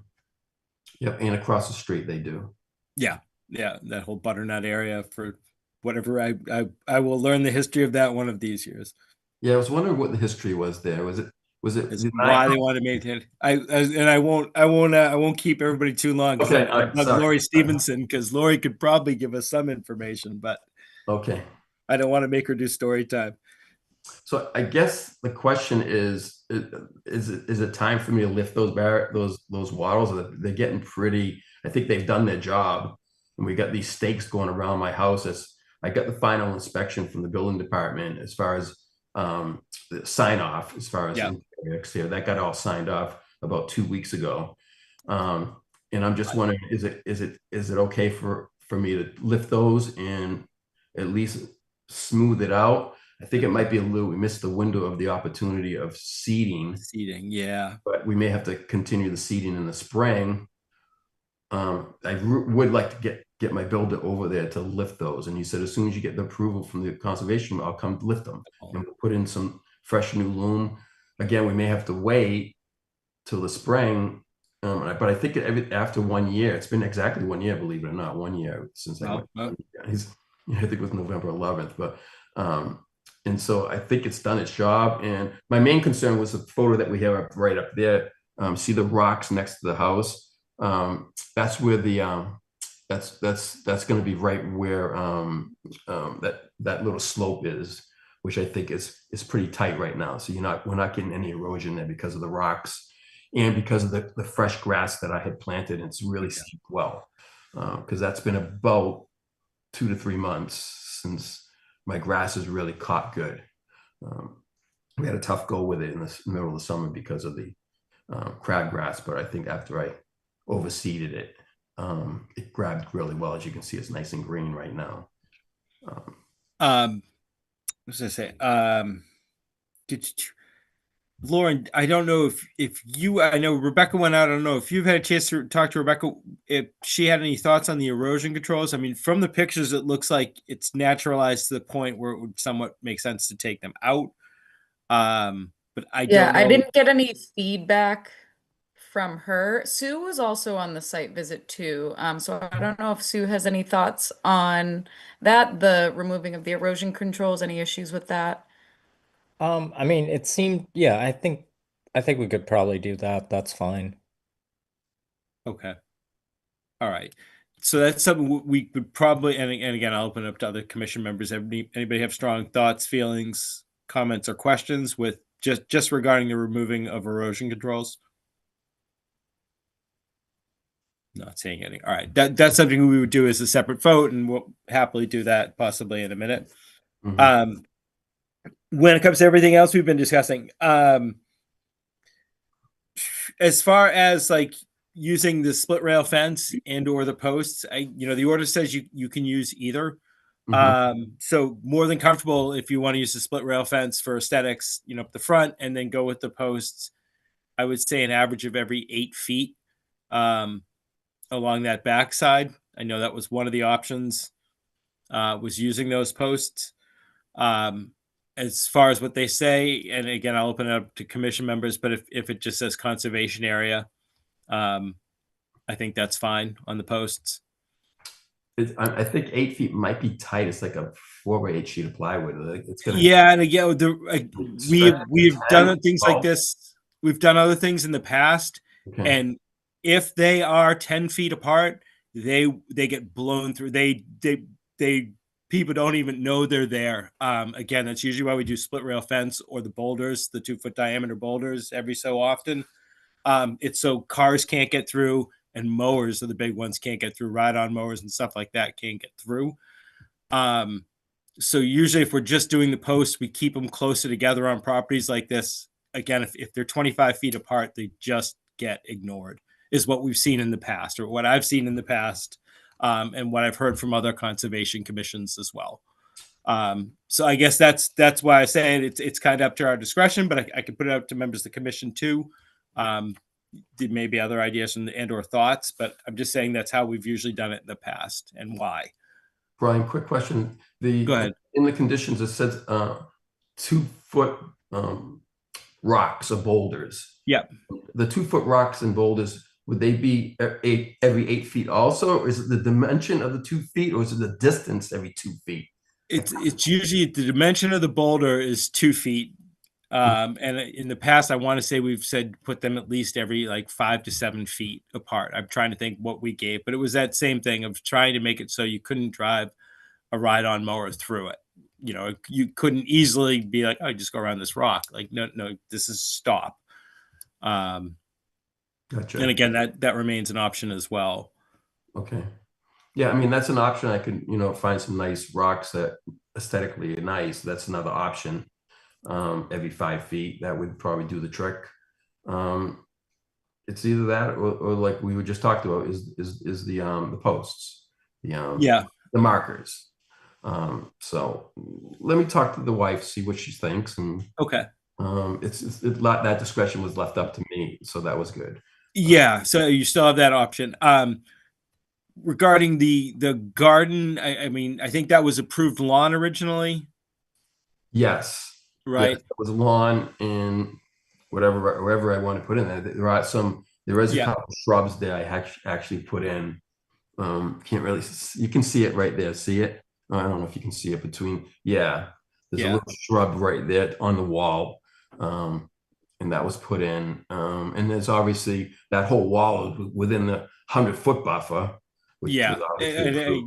H: Yep, and across the street they do.
A: Yeah, that whole Butternut area for whatever I will learn the history of that one of these years.
H: Yeah, I was wondering what the history was there. Was it
A: Is
H: designed-
A: why they want to maintain it. I won't keep everybody too long.
H: Okay, all right,
A: Bug
H: sorry.
A: Lori Stevenson, because Lori could probably give us some information, but
H: Okay.
A: I don't want to make her do story time.
H: So I guess the question is it time for me to lift those those wattles? They're getting pretty. I think they've done their job, and we got these stakes going around my house. I got the final inspection from the building department as far as the sign off, as far as
A: Yeah.
H: exterior. That got all signed off about 2 weeks ago, and I'm just wondering, is it okay for me to lift those and at least smooth it out? I think it might be we missed the window of the opportunity of seeding,
A: Seating, yeah.
H: but we may have to continue the seeding in the spring. I would like to get my builder over there to lift those. And he said, as soon as you get the approval from the conservation, I'll come lift them and we'll put in some fresh new loam. Again, we may have to wait till the spring. But I think after 1 year, it's been exactly 1 year, believe it or not, 1 year since I went. I think it was November 11th, but and so I think it's done its job. And my main concern was the photo that we have right up there. See the rocks next to the house. That's where the that's going to be right where that little slope is, which I think is pretty tight right now. So we're not getting any erosion there because of the rocks and because of the fresh grass that I had planted. And it's really steep well, because that's been about 2 to 3 months since my grass has really caught good. We had a tough go with it in the middle of the summer because of the crabgrass, but I think after I overseeded it, it grabbed really well. As you can see, it's nice and green right now.
A: What was I say? Lauren, I don't know if you, I know Rebecca went out. I don't know if you've had a chance to talk to Rebecca, if she had any thoughts on the erosion controls. I mean, from the pictures, it looks like it's naturalized to the point where it would somewhat make sense to take them out. But I don't know.
E: I didn't get any feedback from her. Sue was also on the site visit too. So I don't know if Sue has any thoughts on that, the removing of the erosion controls, any issues with that?
B: I mean, it seemed, yeah, I think we could probably do that. That's fine.
A: Okay. All right. So that's something we could probably, and again, I'll open it up to other commission members. Anybody have strong thoughts, feelings, comments, or questions with just regarding the removing of erosion controls? Not saying anything. All right. That's something we would do as a separate vote, and we'll happily do that possibly in a minute.
H: Mhm.
A: When it comes to everything else we've been discussing, as far as like using the split rail fence and or the posts, the order says you can use either. So more than comfortable if you want to use the split rail fence for aesthetics, up the front and then go with the posts. I would say an average of every 8 feet along that backside. I know that was one of the options, was using those posts. As far as what they say, and again, I'll open it up to commission members, but if it just says conservation area, I think that's fine on the posts.
H: I think 8 feet might be tight. It's like a 4x8 sheet of plywood. Like, it's gonna.
A: Yeah, and again, we've done
H: 10,
A: things like
H: 12.
A: this. We've done other things in the past,
H: Okay.
A: and if they are 10 feet apart, they get blown through. They people don't even know they're there. Again, that's usually why we do split rail fence or the boulders, the 2-foot diameter boulders, every so often. It's so cars can't get through, and mowers are the big ones can't get through. Ride-on mowers and stuff like that can't get through. So usually if we're just doing the posts, we keep them closer together on properties like this. Again, if they're 25 feet apart, they just get ignored, is what we've seen in the past, or what I've seen in the past, and what I've heard from other conservation commissions as well. So I guess that's why I say it's kind of up to our discretion, but I can put it up to members of the commission too. There may be other ideas and or thoughts, but I'm just saying that's how we've usually done it in the past and why.
H: Brian, quick question.
A: Go ahead.
H: In the conditions, it says 2-foot rocks or boulders.
A: Yeah.
H: The 2-foot rocks and boulders, would they be every 8 feet also? Or is it the dimension of the 2 feet, or is it the distance every 2 feet?
A: It's usually the dimension of the boulder is 2 feet. And in the past, I want to say we've said put them at least every like 5 to 7 feet apart. I'm trying to think what we gave, but it was that same thing of trying to make it so you couldn't drive a ride-on mower through it. You know, you couldn't easily be like, oh, just go around this rock. Like, no, this is stop.
H: Gotcha.
A: And again, that remains an option as well.
H: Okay. Yeah, I mean, that's an option. I could, find some nice rocks that aesthetically are nice. That's another option. Every 5 feet, that would probably do the trick. It's either that or like we were just talked about is the posts, the markers. So let me talk to the wife, see what she thinks, and
A: okay.
H: That discretion was left up to me, so that was good.
A: Yeah, so you still have that option. Regarding the garden, I mean, I think that was approved lawn originally.
H: Yes.
A: Right.
H: Yes, it was lawn and wherever I want to put in there. There is a couple of shrubs that I actually put in. Can't really, you can see it right there. See it? I don't know if you can see it between. Yeah. There's a little shrub right there on the wall. And that was put in. And there's obviously that whole wall within the 100-foot buffer.
A: I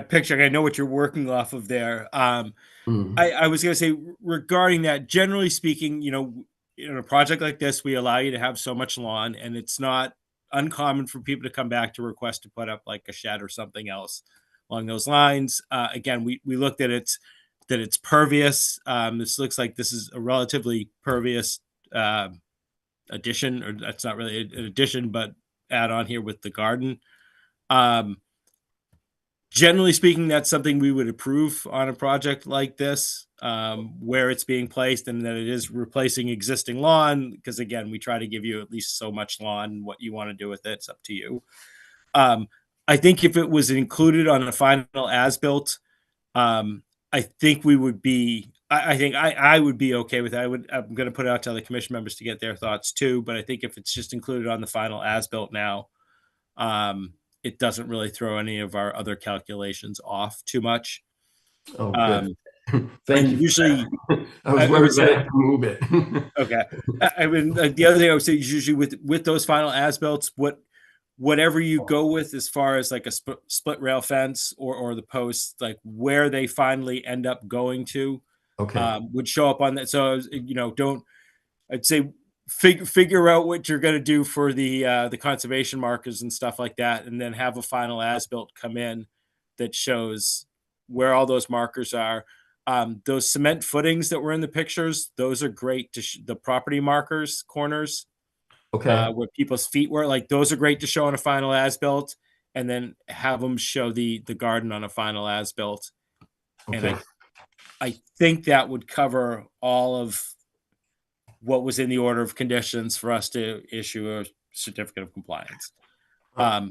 A: picture. I know what you're working off of there. I was going to say regarding that. Generally speaking, in a project like this, we allow you to have so much lawn, and it's not uncommon for people to come back to request to put up like a shed or something else along those lines. Again, we looked at it that it's pervious. This looks like this is a relatively pervious addition, or that's not really an addition, but add on here with the garden. Generally speaking, that's something we would approve on a project like this, where it's being placed and that it is replacing existing lawn. Because again, we try to give you at least so much lawn. What you want to do with it, it's up to you. I think if it was included on a final as-built, I think we would be. I think I would be okay with that. I'm going to put it out to other commission members to get their thoughts too. But I think if it's just included on the final as-built now, it doesn't really throw any of our other calculations off too much.
H: Oh, good. Thank you.
A: Usually,
H: I was worried that I had to move it.
A: Okay. I mean, the other thing I would say is usually with those final as-builts, whatever you go with as far as like a split rail fence or the posts, like where they finally end up going to, would show up on that. So I'd say figure out what you're going to do for the conservation markers and stuff like that, and then have a final as-built come in that shows where all those markers are. Those cement footings that were in the pictures, those are great to the property markers, corners, where people's feet were. Like those are great to show on a final as-built, and then have them show the garden on a final as-built. And I think that would cover all of what was in the order of conditions for us to issue a certificate of compliance. Let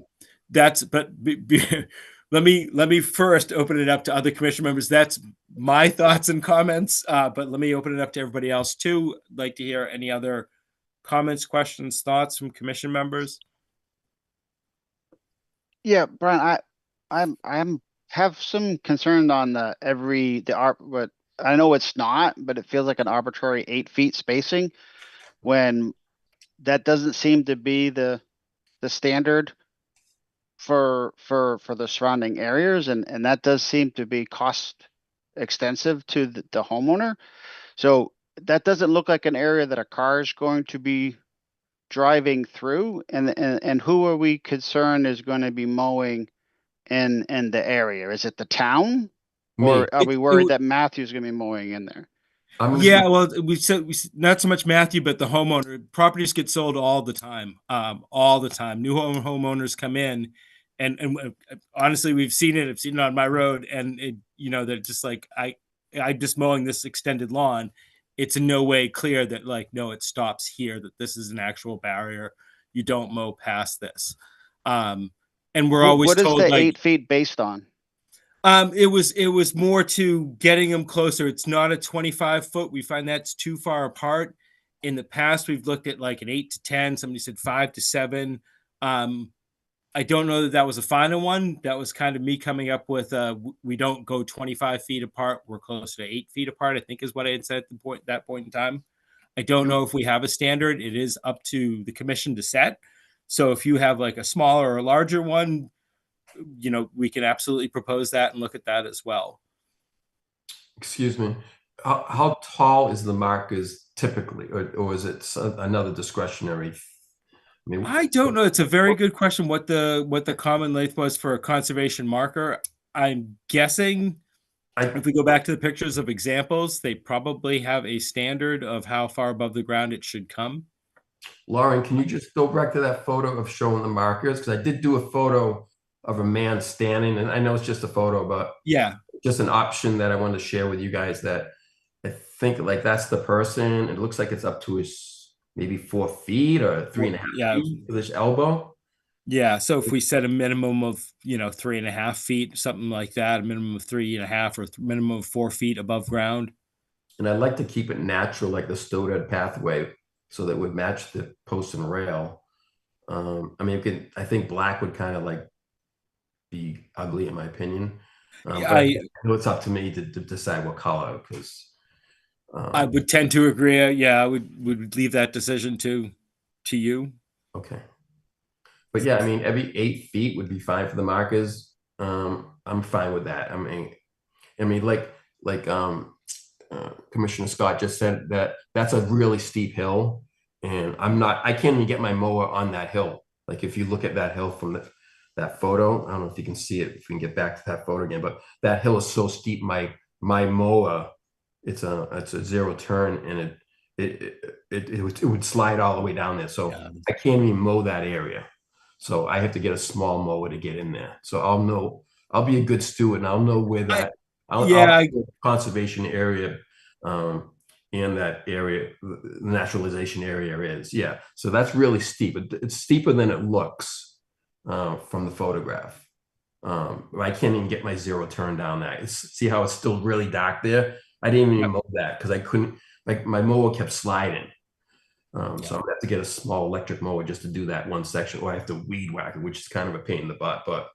A: me first open it up to other commission members. That's my thoughts and comments, but let me open it up to everybody else too. I'd like to hear any other comments, questions, thoughts from commission members.
D: Yeah, Brian, I'm have some concern on but I know it's not, but it feels like an arbitrary 8 feet spacing when that doesn't seem to be the standard for the surrounding areas, and that does seem to be cost extensive to the homeowner. So that doesn't look like an area that a car is going to be driving through, and who are we concerned is going to be mowing in the area? Is it the town?
H: Me.
D: Or are we worried
A: It-
D: that Matthew's gonna be mowing in there?
H: I'm gonna
A: Yeah,
H: be-
A: well, not so much Matthew, but the homeowner. Properties get sold all the time, all the time. New homeowners come in, and honestly, we've seen it. I've seen it on my road, and they're just like, I'm just mowing this extended lawn. It's in no way clear that like, no, it stops here. That this is an actual barrier. You don't mow past this. And we're always
D: What is
A: told
D: the
A: like,
D: 8 feet based on?
A: it was more to getting them closer. It's not a 25 foot. We find that's too far apart. In the past, we've looked at like an 8 to 10. Somebody said 5 to 7. I don't know that was a final one. That was kind of me coming up with. We don't go 25 feet apart. We're closer to 8 feet apart, I think is what I had said at that point in time. I don't know if we have a standard. It is up to the commission to set. So if you have like a smaller or a larger one, we can absolutely propose that and look at that as well.
H: Excuse me. How tall is the markers typically, or is it another discretionary?
A: I don't know. It's a very good question. What the common length was for a conservation marker. I'm guessing if we go back to the pictures of examples, they probably have a standard of how far above the ground it should come.
H: Lauren, can you just go back to that photo of showing the markers? Because I did do a photo of a man standing, and I know it's just a photo, but
A: Yeah.
H: just an option that I wanted to share with you guys that I think like that's the person. It looks like it's up to his maybe 4 feet or 3.5 feet with his elbow.
A: Yeah. So if we set a minimum of 3.5 feet, something like that, a minimum of 3.5 or minimum of 4 feet above ground.
H: And I'd like to keep it natural, like the Stoddard pathway, so that would match the post and rail. I mean, I think black would kind of like be ugly in my opinion. I know it's up to me to decide what color, because
A: I would tend to agree. Yeah, I would leave that decision to you.
H: Okay. But yeah, I mean, every 8 feet would be fine for the markers. I'm fine with that. I mean, like Commissioner Scott just said, that's a really steep hill, and I can't even get my mower on that hill. Like if you look at that hill from that photo, I don't know if you can see it, if we can get back to that photo again, but that hill is so steep. My mower, it's a zero turn, and it would slide all the way down there. So yeah. I can't even mow that area. So I have to get a small mower to get in there. So I'll be a good steward, and I'll know where that conservation area and that area, the naturalization area is. Yeah. So that's really steep. It's steeper than it looks from the photograph. I can't even get my zero turn down there. See how it's still really dark there? I didn't even mow that because I couldn't, like my mower kept sliding. So I'm gonna have to get a small electric mower just to do that one section, or I have to weed whack it, which is kind of a pain in the butt, but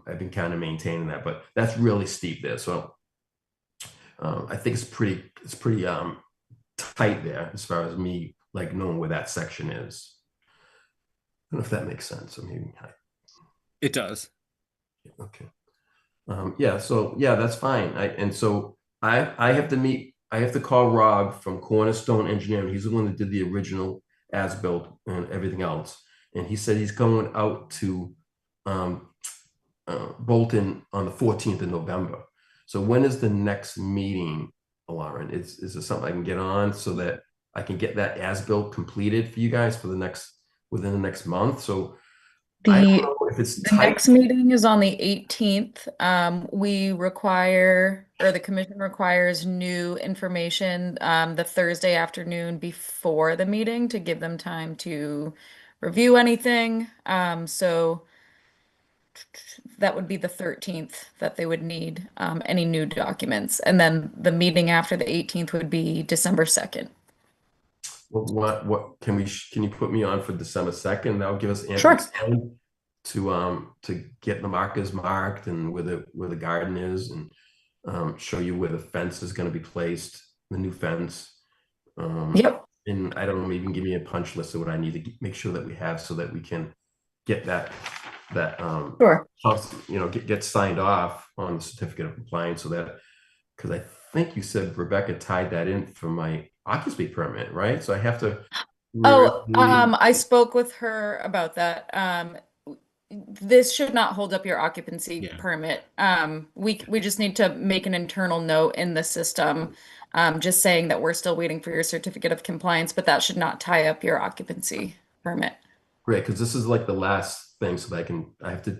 H: I've been kind of maintaining that, but that's really steep there. So I think it's pretty tight there as far as me like knowing where that section is. I don't know if that makes sense. Or maybe
A: it does.
H: Okay. Yeah. So yeah, that's fine. I have to call Rob from Cornerstone Engineering. He's the one that did the original as-built and everything else. And he said he's going out to Bolton on the 14th of November. So when is the next meeting, Lauren? Is there something I can get on so that I can get that as-built completed for you guys for within the next month? So I don't know if it's
E: the next meeting is on the 18th. We require, or the commission requires, new information the Thursday afternoon before the meeting to give them time to review anything. So that would be the 13th that they would need any new documents. And then the meeting after the 18th would be December 2nd.
H: Well, what can you put me on for December 2nd? That'll give us
E: Sure.
H: time to get the markers marked and where the garden is, and show you where the fence is going to be placed, the new fence.
E: Yep.
H: And I don't know, maybe you can give me a punch list of what I need to make sure that we have so that we can get that
E: Sure.
H: get signed off on the certificate of compliance, so that, because I think you said Rebecca tied that in for my occupancy permit, right? So I have to.
E: Oh, I spoke with her about that. This should not hold up your occupancy
A: Yeah.
E: permit. We just need to make an internal note in the system, just saying that we're still waiting for your certificate of compliance, but that should not tie up your occupancy permit.
H: Great, because this is like the last thing, so that I have to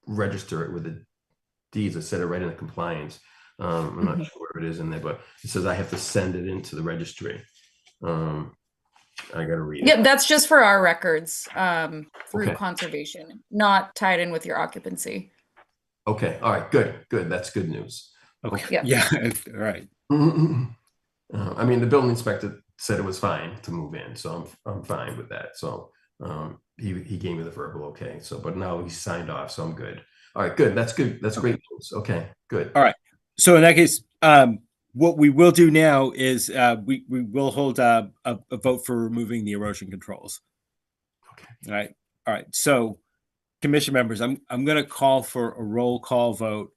H: register it with the deeds. I set it right in the compliance. I'm not sure where it is in there, but it says I have to send it into the registry. I gotta read it.
E: Yeah, that's just for our records, through
H: Okay.
E: conservation, not tied in with your occupancy.
H: Okay, all right, good. That's good news.
A: Okay.
E: Yeah.
A: Yeah. All right.
H: I mean, the building inspector said it was fine to move in, so I'm fine with that. So he gave me the verbal okay. So, but now he's signed off, so I'm good. All right, good. That's good. That's great news. Okay, good.
A: All right. So in that case, what we will do now is we will hold a vote for removing the erosion controls.
H: Okay.
A: All right. All right. So, commission members, I'm going to call for a roll call vote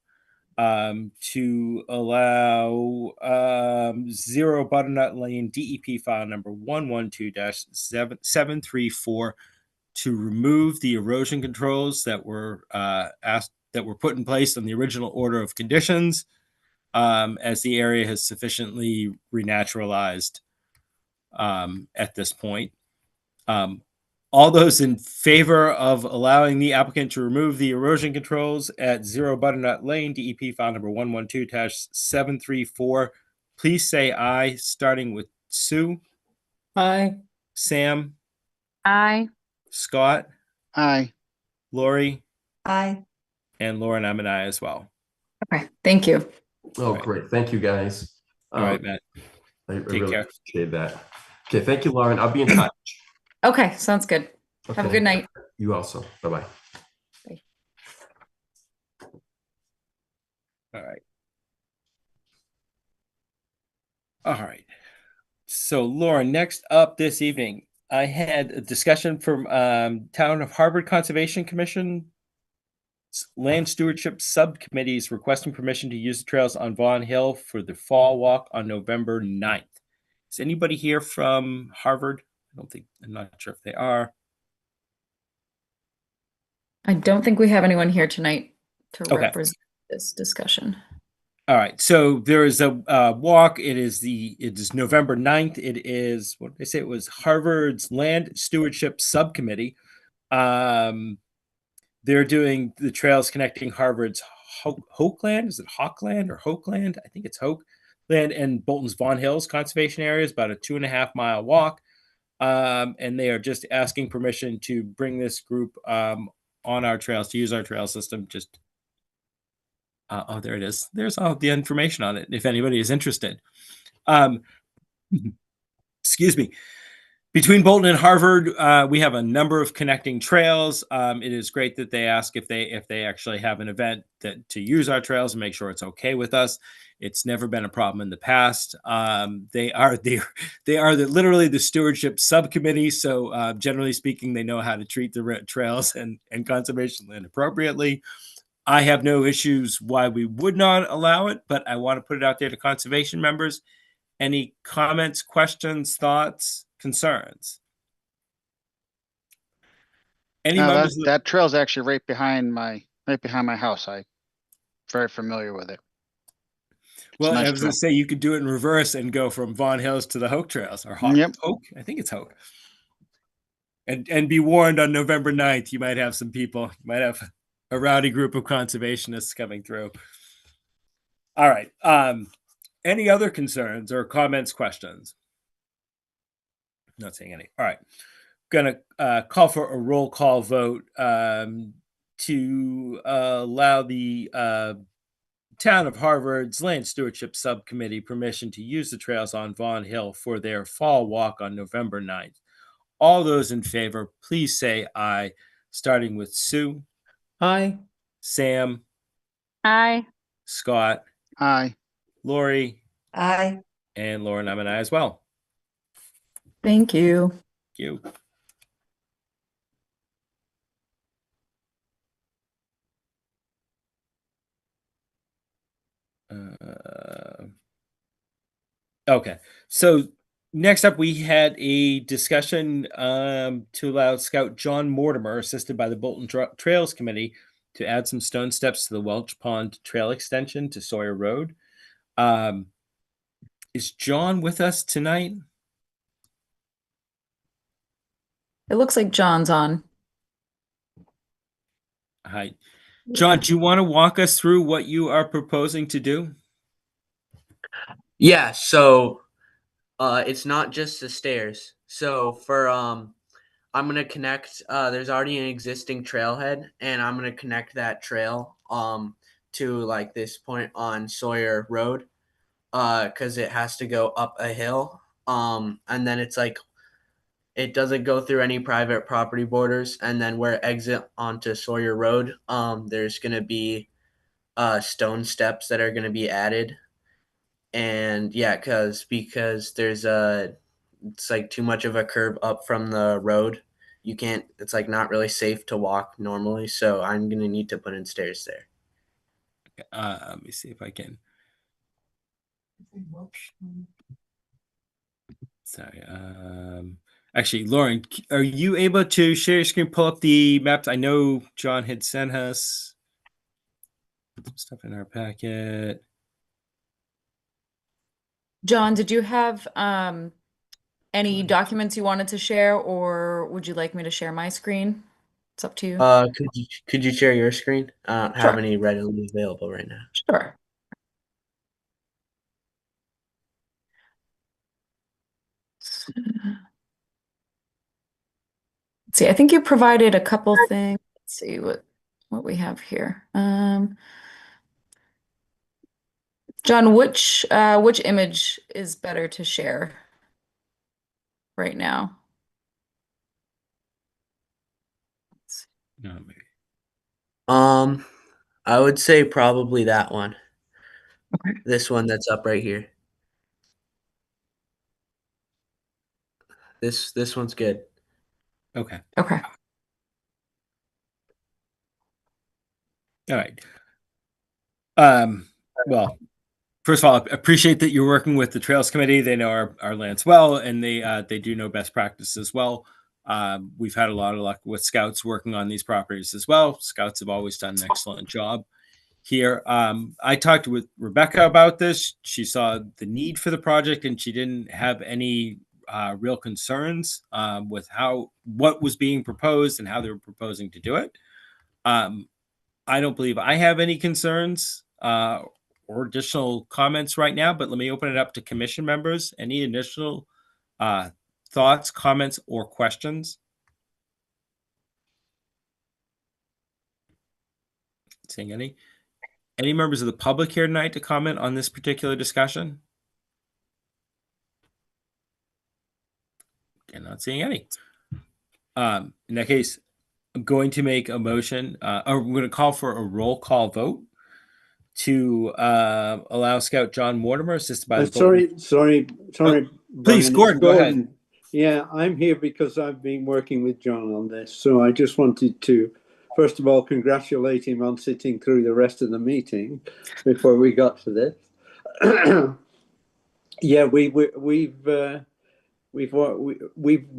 A: to allow 0 Butternut Lane DEP file number 112-734 to remove the erosion controls that were put in place on the original order of conditions, as the area has sufficiently renaturalized at this point. All those in favor of allowing the applicant to remove the erosion controls at 0 Butternut Lane, DEP file number 112-734, please say aye, starting with Sue,
B: Aye.
A: Sam,
C: Aye.
A: Scott,
D: Aye.
A: Lori,
F: Aye.
A: and Lauren. I'm an aye as well.
E: Okay, thank you.
H: Oh,
A: Right.
H: great. Thank you, guys.
A: All right, Matt.
H: I
A: Take
H: really
A: care.
H: appreciate that. Okay, thank you, Lauren. I'll be in touch.
E: Okay, sounds good. Have a
H: Okay.
E: good night.
H: You also. Bye-bye.
A: All right. All right. So, Lauren, next up this evening, I had a discussion from Town of Harvard Conservation Commission Land Stewardship Subcommittees requesting permission to use the trails on Vaughan Hill for the fall walk on November 9th. Is anybody here from Harvard? I'm not sure if they are.
E: I don't think we have anyone here tonight to
A: Okay.
E: represent this discussion.
A: All right, so there is a walk. It is November 9th. It is, what did I say? It was Harvard's Land Stewardship Subcommittee. They're doing the trails connecting Harvard's Hokeland. Is it Hawkland or Hokeland? I think it's Hokeland and Bolton's Vaughan Hills conservation areas, about a 2.5-mile walk. And they are just asking permission to bring this group on our trails, to use our trail system. Just oh, there it is. There's all the information on it if anybody is interested. Excuse me. Between Bolton and Harvard, we have a number of connecting trails. It is great that they ask if they actually have an event to use our trails and make sure it's okay with us. It's never been a problem in the past. They are literally the stewardship subcommittee. So generally speaking, they know how to treat the trails and conservation land appropriately. I have no issues why we would not allow it, but I want to put it out there to conservation members. Any comments, questions, thoughts, concerns? Any
D: No,
A: members?
D: that trail's actually right behind my house. I'm very familiar with it.
A: Well,
D: nice
A: I was going
D: trail.
A: to say you could do it in reverse and go from Vaughan Hills to the Hoke Trails or Hoke.
D: Yep.
A: Hoke? I think it's Hoke. And be warned, on November 9th, you might have some people. You might have a rowdy group of conservationists coming through. All right. Any other concerns or comments, questions? Not saying any. All right. Going to call for a roll call vote to allow the Town of Harvard's Land Stewardship Subcommittee permission to use the trails on Vaughan Hill for their fall walk on November 9th. All those in favor, please say aye, starting with Sue,
B: Hi.
A: Sam,
C: Aye.
A: Scott,
D: Aye.
A: Lori,
F: Aye.
A: and Lauren, I'm an I as well.
E: Thank you.
A: Thank you. Okay, so next up, we had a discussion to allow Scout John Mortimer, assisted by the Bolton Trails Committee, to add some stone steps to the Welch Pond Trail extension to Sawyer Road. Is John with us tonight?
E: It looks like John's on.
A: Hi. John, do you want to walk us through what you are proposing to do?
I: Yeah, so it's not just the stairs. So for I'm gonna connect there's already an existing trailhead and I'm gonna connect that trail to like this point on Sawyer Road because it has to go up a hill. And then it's like it doesn't go through any private property borders, and then where it exit onto Sawyer Road, there's gonna be stone steps that are gonna be added. And yeah, because there's it's like too much of a curve up from the road. You can't, it's like not really safe to walk normally, so I'm gonna need to put in stairs there.
A: Let me see if I can. Sorry. Actually, Lauren, are you able to share your screen, pull up the maps? I know John had sent us some stuff in our packet.
E: John, did you have any documents you wanted to share, or would you like me to share my screen? It's up to you.
I: Could you share your screen? I don't have
E: Sure.
I: any readily available right now.
E: Sure. Let's see, I think you provided a couple things. Let's see what we have here. John, which image is better to share right now?
A: No, maybe.
I: I would say probably that one.
E: Okay.
I: This one that's up right here. This one's good.
A: Okay.
E: Okay.
A: All right. Well, first of all, I appreciate that you're working with the Trails Committee. They know our lands well, and they do know best practices as well. We've had a lot of luck with Scouts working on these properties as well. Scouts have always done an excellent job here. I talked with Rebecca about this. She saw the need for the project, and she didn't have any real concerns with what was being proposed and how they were proposing to do it. I don't believe I have any concerns or additional comments right now, but let me open it up to commission members. Any additional thoughts, comments, or questions? Seeing any? Any members of the public here tonight to comment on this particular discussion? And not seeing any. In that case, I'm going to make a motion, or we're going to call for a roll call vote to allow Scout John Mortimer, assisted by the
J: sorry,
A: please,
J: Brian, it's
A: Gordon, go ahead.
J: Yeah, I'm here because I've been working with John on this. So I just wanted to, first of all, congratulate him on sitting through the rest of the meeting before we got to this. Yeah, we've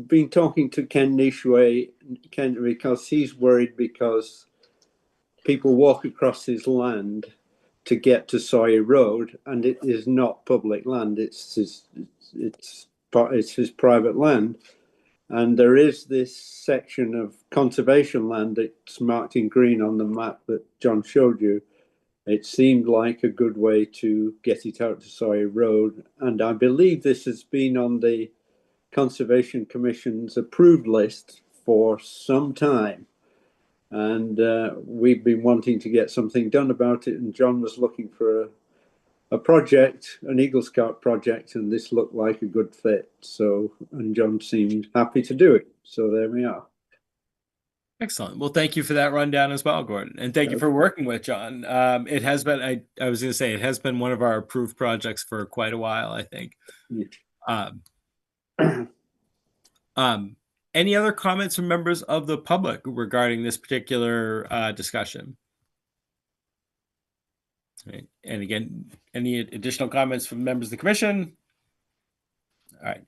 J: been talking to Ken Nishway, because he's worried because people walk across his land to get to Sawyer Road, and it is not public land. It's his private land, and there is this section of conservation land that's marked in green on the map that John showed you. It seemed like a good way to get it out to Sawyer Road, and I believe this has been on the Conservation Commission's approved list for some time. And we've been wanting to get something done about it, and John was looking for a project, an Eagle Scout project, and this looked like a good fit. So, and John seemed happy to do it. So there we are.
A: Excellent. Well, thank you for that rundown as well, Gordon, and thank you for working with John. It has been, I was going to say, it has been one of our approved projects for quite a while, I think. Any other comments from members of the public regarding this particular discussion? Right. And again, any additional comments from members of the commission? All right. In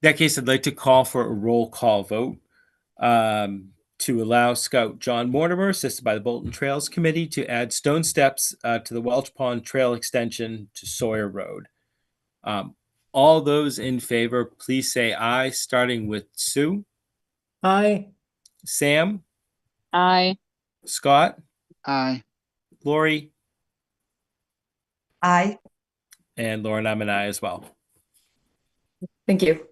A: that case, I'd like to call for a roll call vote to allow Scout John Mortimer, assisted by the Bolton Trails Committee, to add stone steps to the Welch Pond Trail extension to Sawyer Road. All those in favor, please say aye, starting with Sue.
B: Aye.
A: Sam.
C: Aye.
A: Scott.
D: Aye.
A: Lori.
F: Aye.
A: And Lauren, I'm an aye as well.
E: Thank you.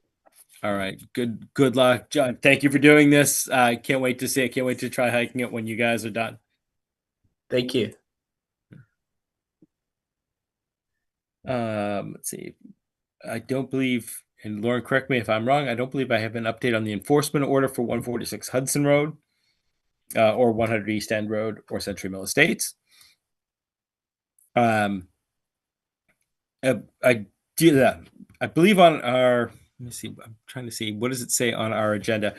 A: All right. Good luck, John. Thank you for doing this. I can't wait to see it. Can't wait to try hiking it when you guys are done.
I: Thank you.
A: Let's see. I don't believe, and Lauren, correct me if I'm wrong, I don't believe I have an update on the enforcement order for 146 Hudson Road, or 100 East End Road, or Century Mill Estates. I do that. I believe on our, let me see, I'm trying to see, what does it say on our agenda?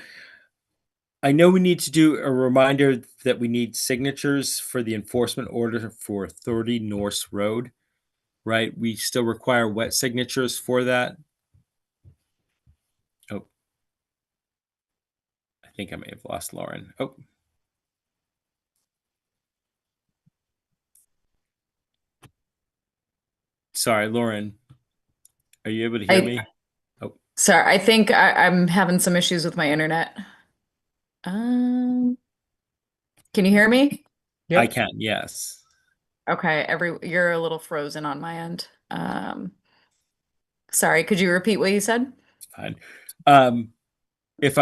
A: I know we need to do a reminder that we need signatures for the enforcement order for 30 Norse Road, right? We still require wet signatures for that. Oh, I think I may have lost Lauren. Oh. Sorry, Lauren. Are you able to hear me? Oh,
E: Sorry, I think I'm having some issues with my internet. Can you hear me?
B: Yep.
A: I can, yes.
E: Okay, you're a little frozen on my end. Sorry, could you repeat what you said?
A: It's fine. If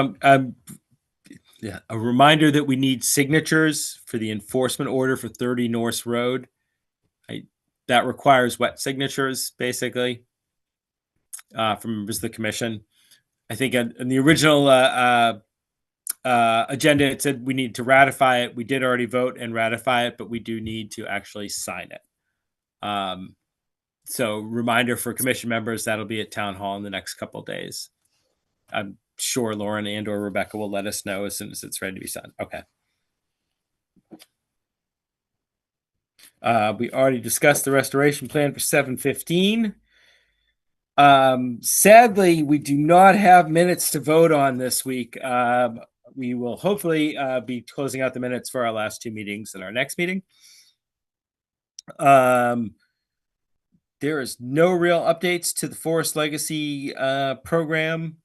A: yeah, a reminder that we need signatures for the enforcement order for 30 Norse Road. That requires wet signatures, basically, from members of the commission. I think in the original agenda, it said we need to ratify it. We did already vote and ratify it, but we do need to actually sign it. So reminder for commission members, that'll be at town hall in the next couple of days. I'm sure Lauren and or Rebecca will let us know as soon as it's ready to be signed. Okay. We already discussed the restoration plan for 715. Sadly, we do not have minutes to vote on this week. We will hopefully be closing out the minutes for our last two meetings in our next meeting. There is no real updates to the Forest Legacy program.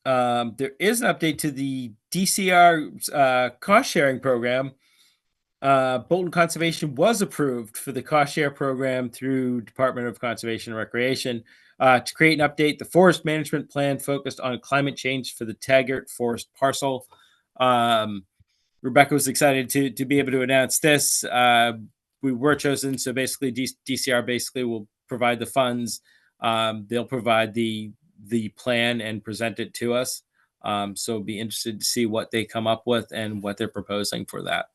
A: There is an update to the DCR cost sharing program. Bolton Conservation was approved for the cost share program through Department of Conservation and Recreation to create and update the forest management plan focused on climate change for the Taggart Forest parcel. Rebecca was excited to be able to announce this. We were chosen, so basically DCR basically will provide the funds. They'll provide the plan and present it to us. So be interested to see what they come up with and what they're proposing for that.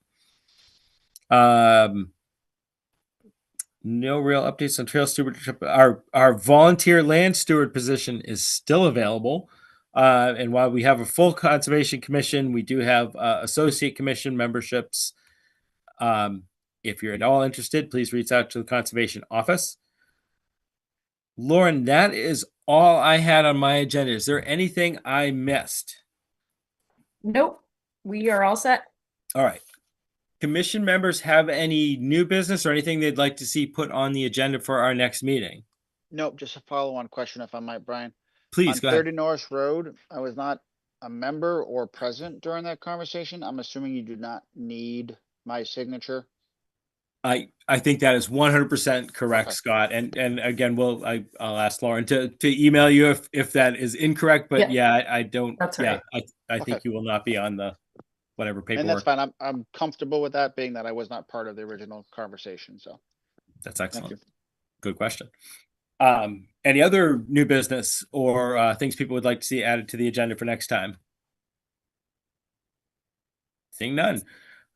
A: No real updates on trail stewardship. Our volunteer land steward position is still available. And while we have a full conservation commission, we do have associate commission memberships. If you're at all interested, please reach out to the conservation office. Lauren, that is all I had on my agenda. Is there anything I missed?
E: Nope, we are all set.
A: All right. Commission members have any new business or anything they'd like to see put on the agenda for our next meeting?
D: Nope, just a follow-on question if I might, Brian.
A: Please,
D: On
A: go ahead.
D: 30 North Road, I was not a member or present during that conversation. I'm assuming you do not need my signature.
A: I think that is 100% correct,
D: Okay.
A: Scott. And again, I'll ask Lauren to email you if that is incorrect. But yeah, I don't.
E: That's
A: yeah,
E: right.
A: I think you will not be on the whatever paperwork.
D: And that's fine. I'm comfortable with that, being that I was not part of the original conversation. So
A: That's
D: thank
A: excellent.
D: you.
A: Good question. Any other new business or things people would like to see added to the agenda for next time? Seeing none.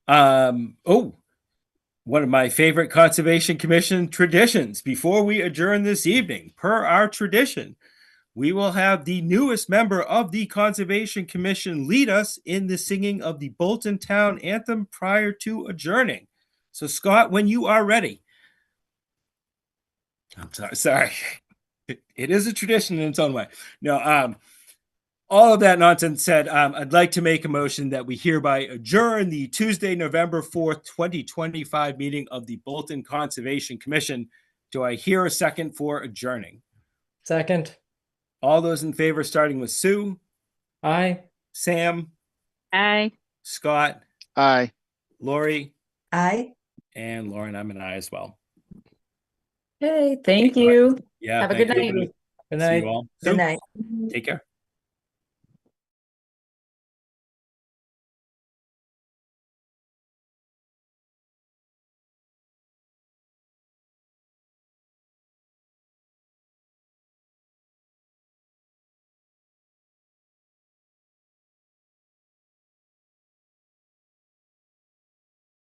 A: Oh, one of my favorite Conservation Commission traditions. Before we adjourn this evening, per our tradition, we will have the newest member of the Conservation Commission lead us in the singing of the Bolton Town Anthem prior to adjourning. So, Scott, when you are ready. I'm sorry. It is a tradition in its own way. No, all of that nonsense said, I'd like to make a motion that we hereby adjourn the Tuesday, November 4th, 2025 meeting of the Bolton Conservation Commission. Do I hear a second for adjourning?
B: Second.
A: All those in favor, starting with Sue,
B: Aye.
A: Sam,
C: Aye.
A: Scott,
D: Aye.
A: Lori,
F: Aye.
A: and Lauren. I'm an aye as well.
E: Okay, thank you.
A: Yeah.
E: Have a
A: thank
E: good
A: you,
E: night.
A: everybody.
B: Good
A: See
B: night.
A: you all.
F: Good
A: soon.
F: night.
A: Take care.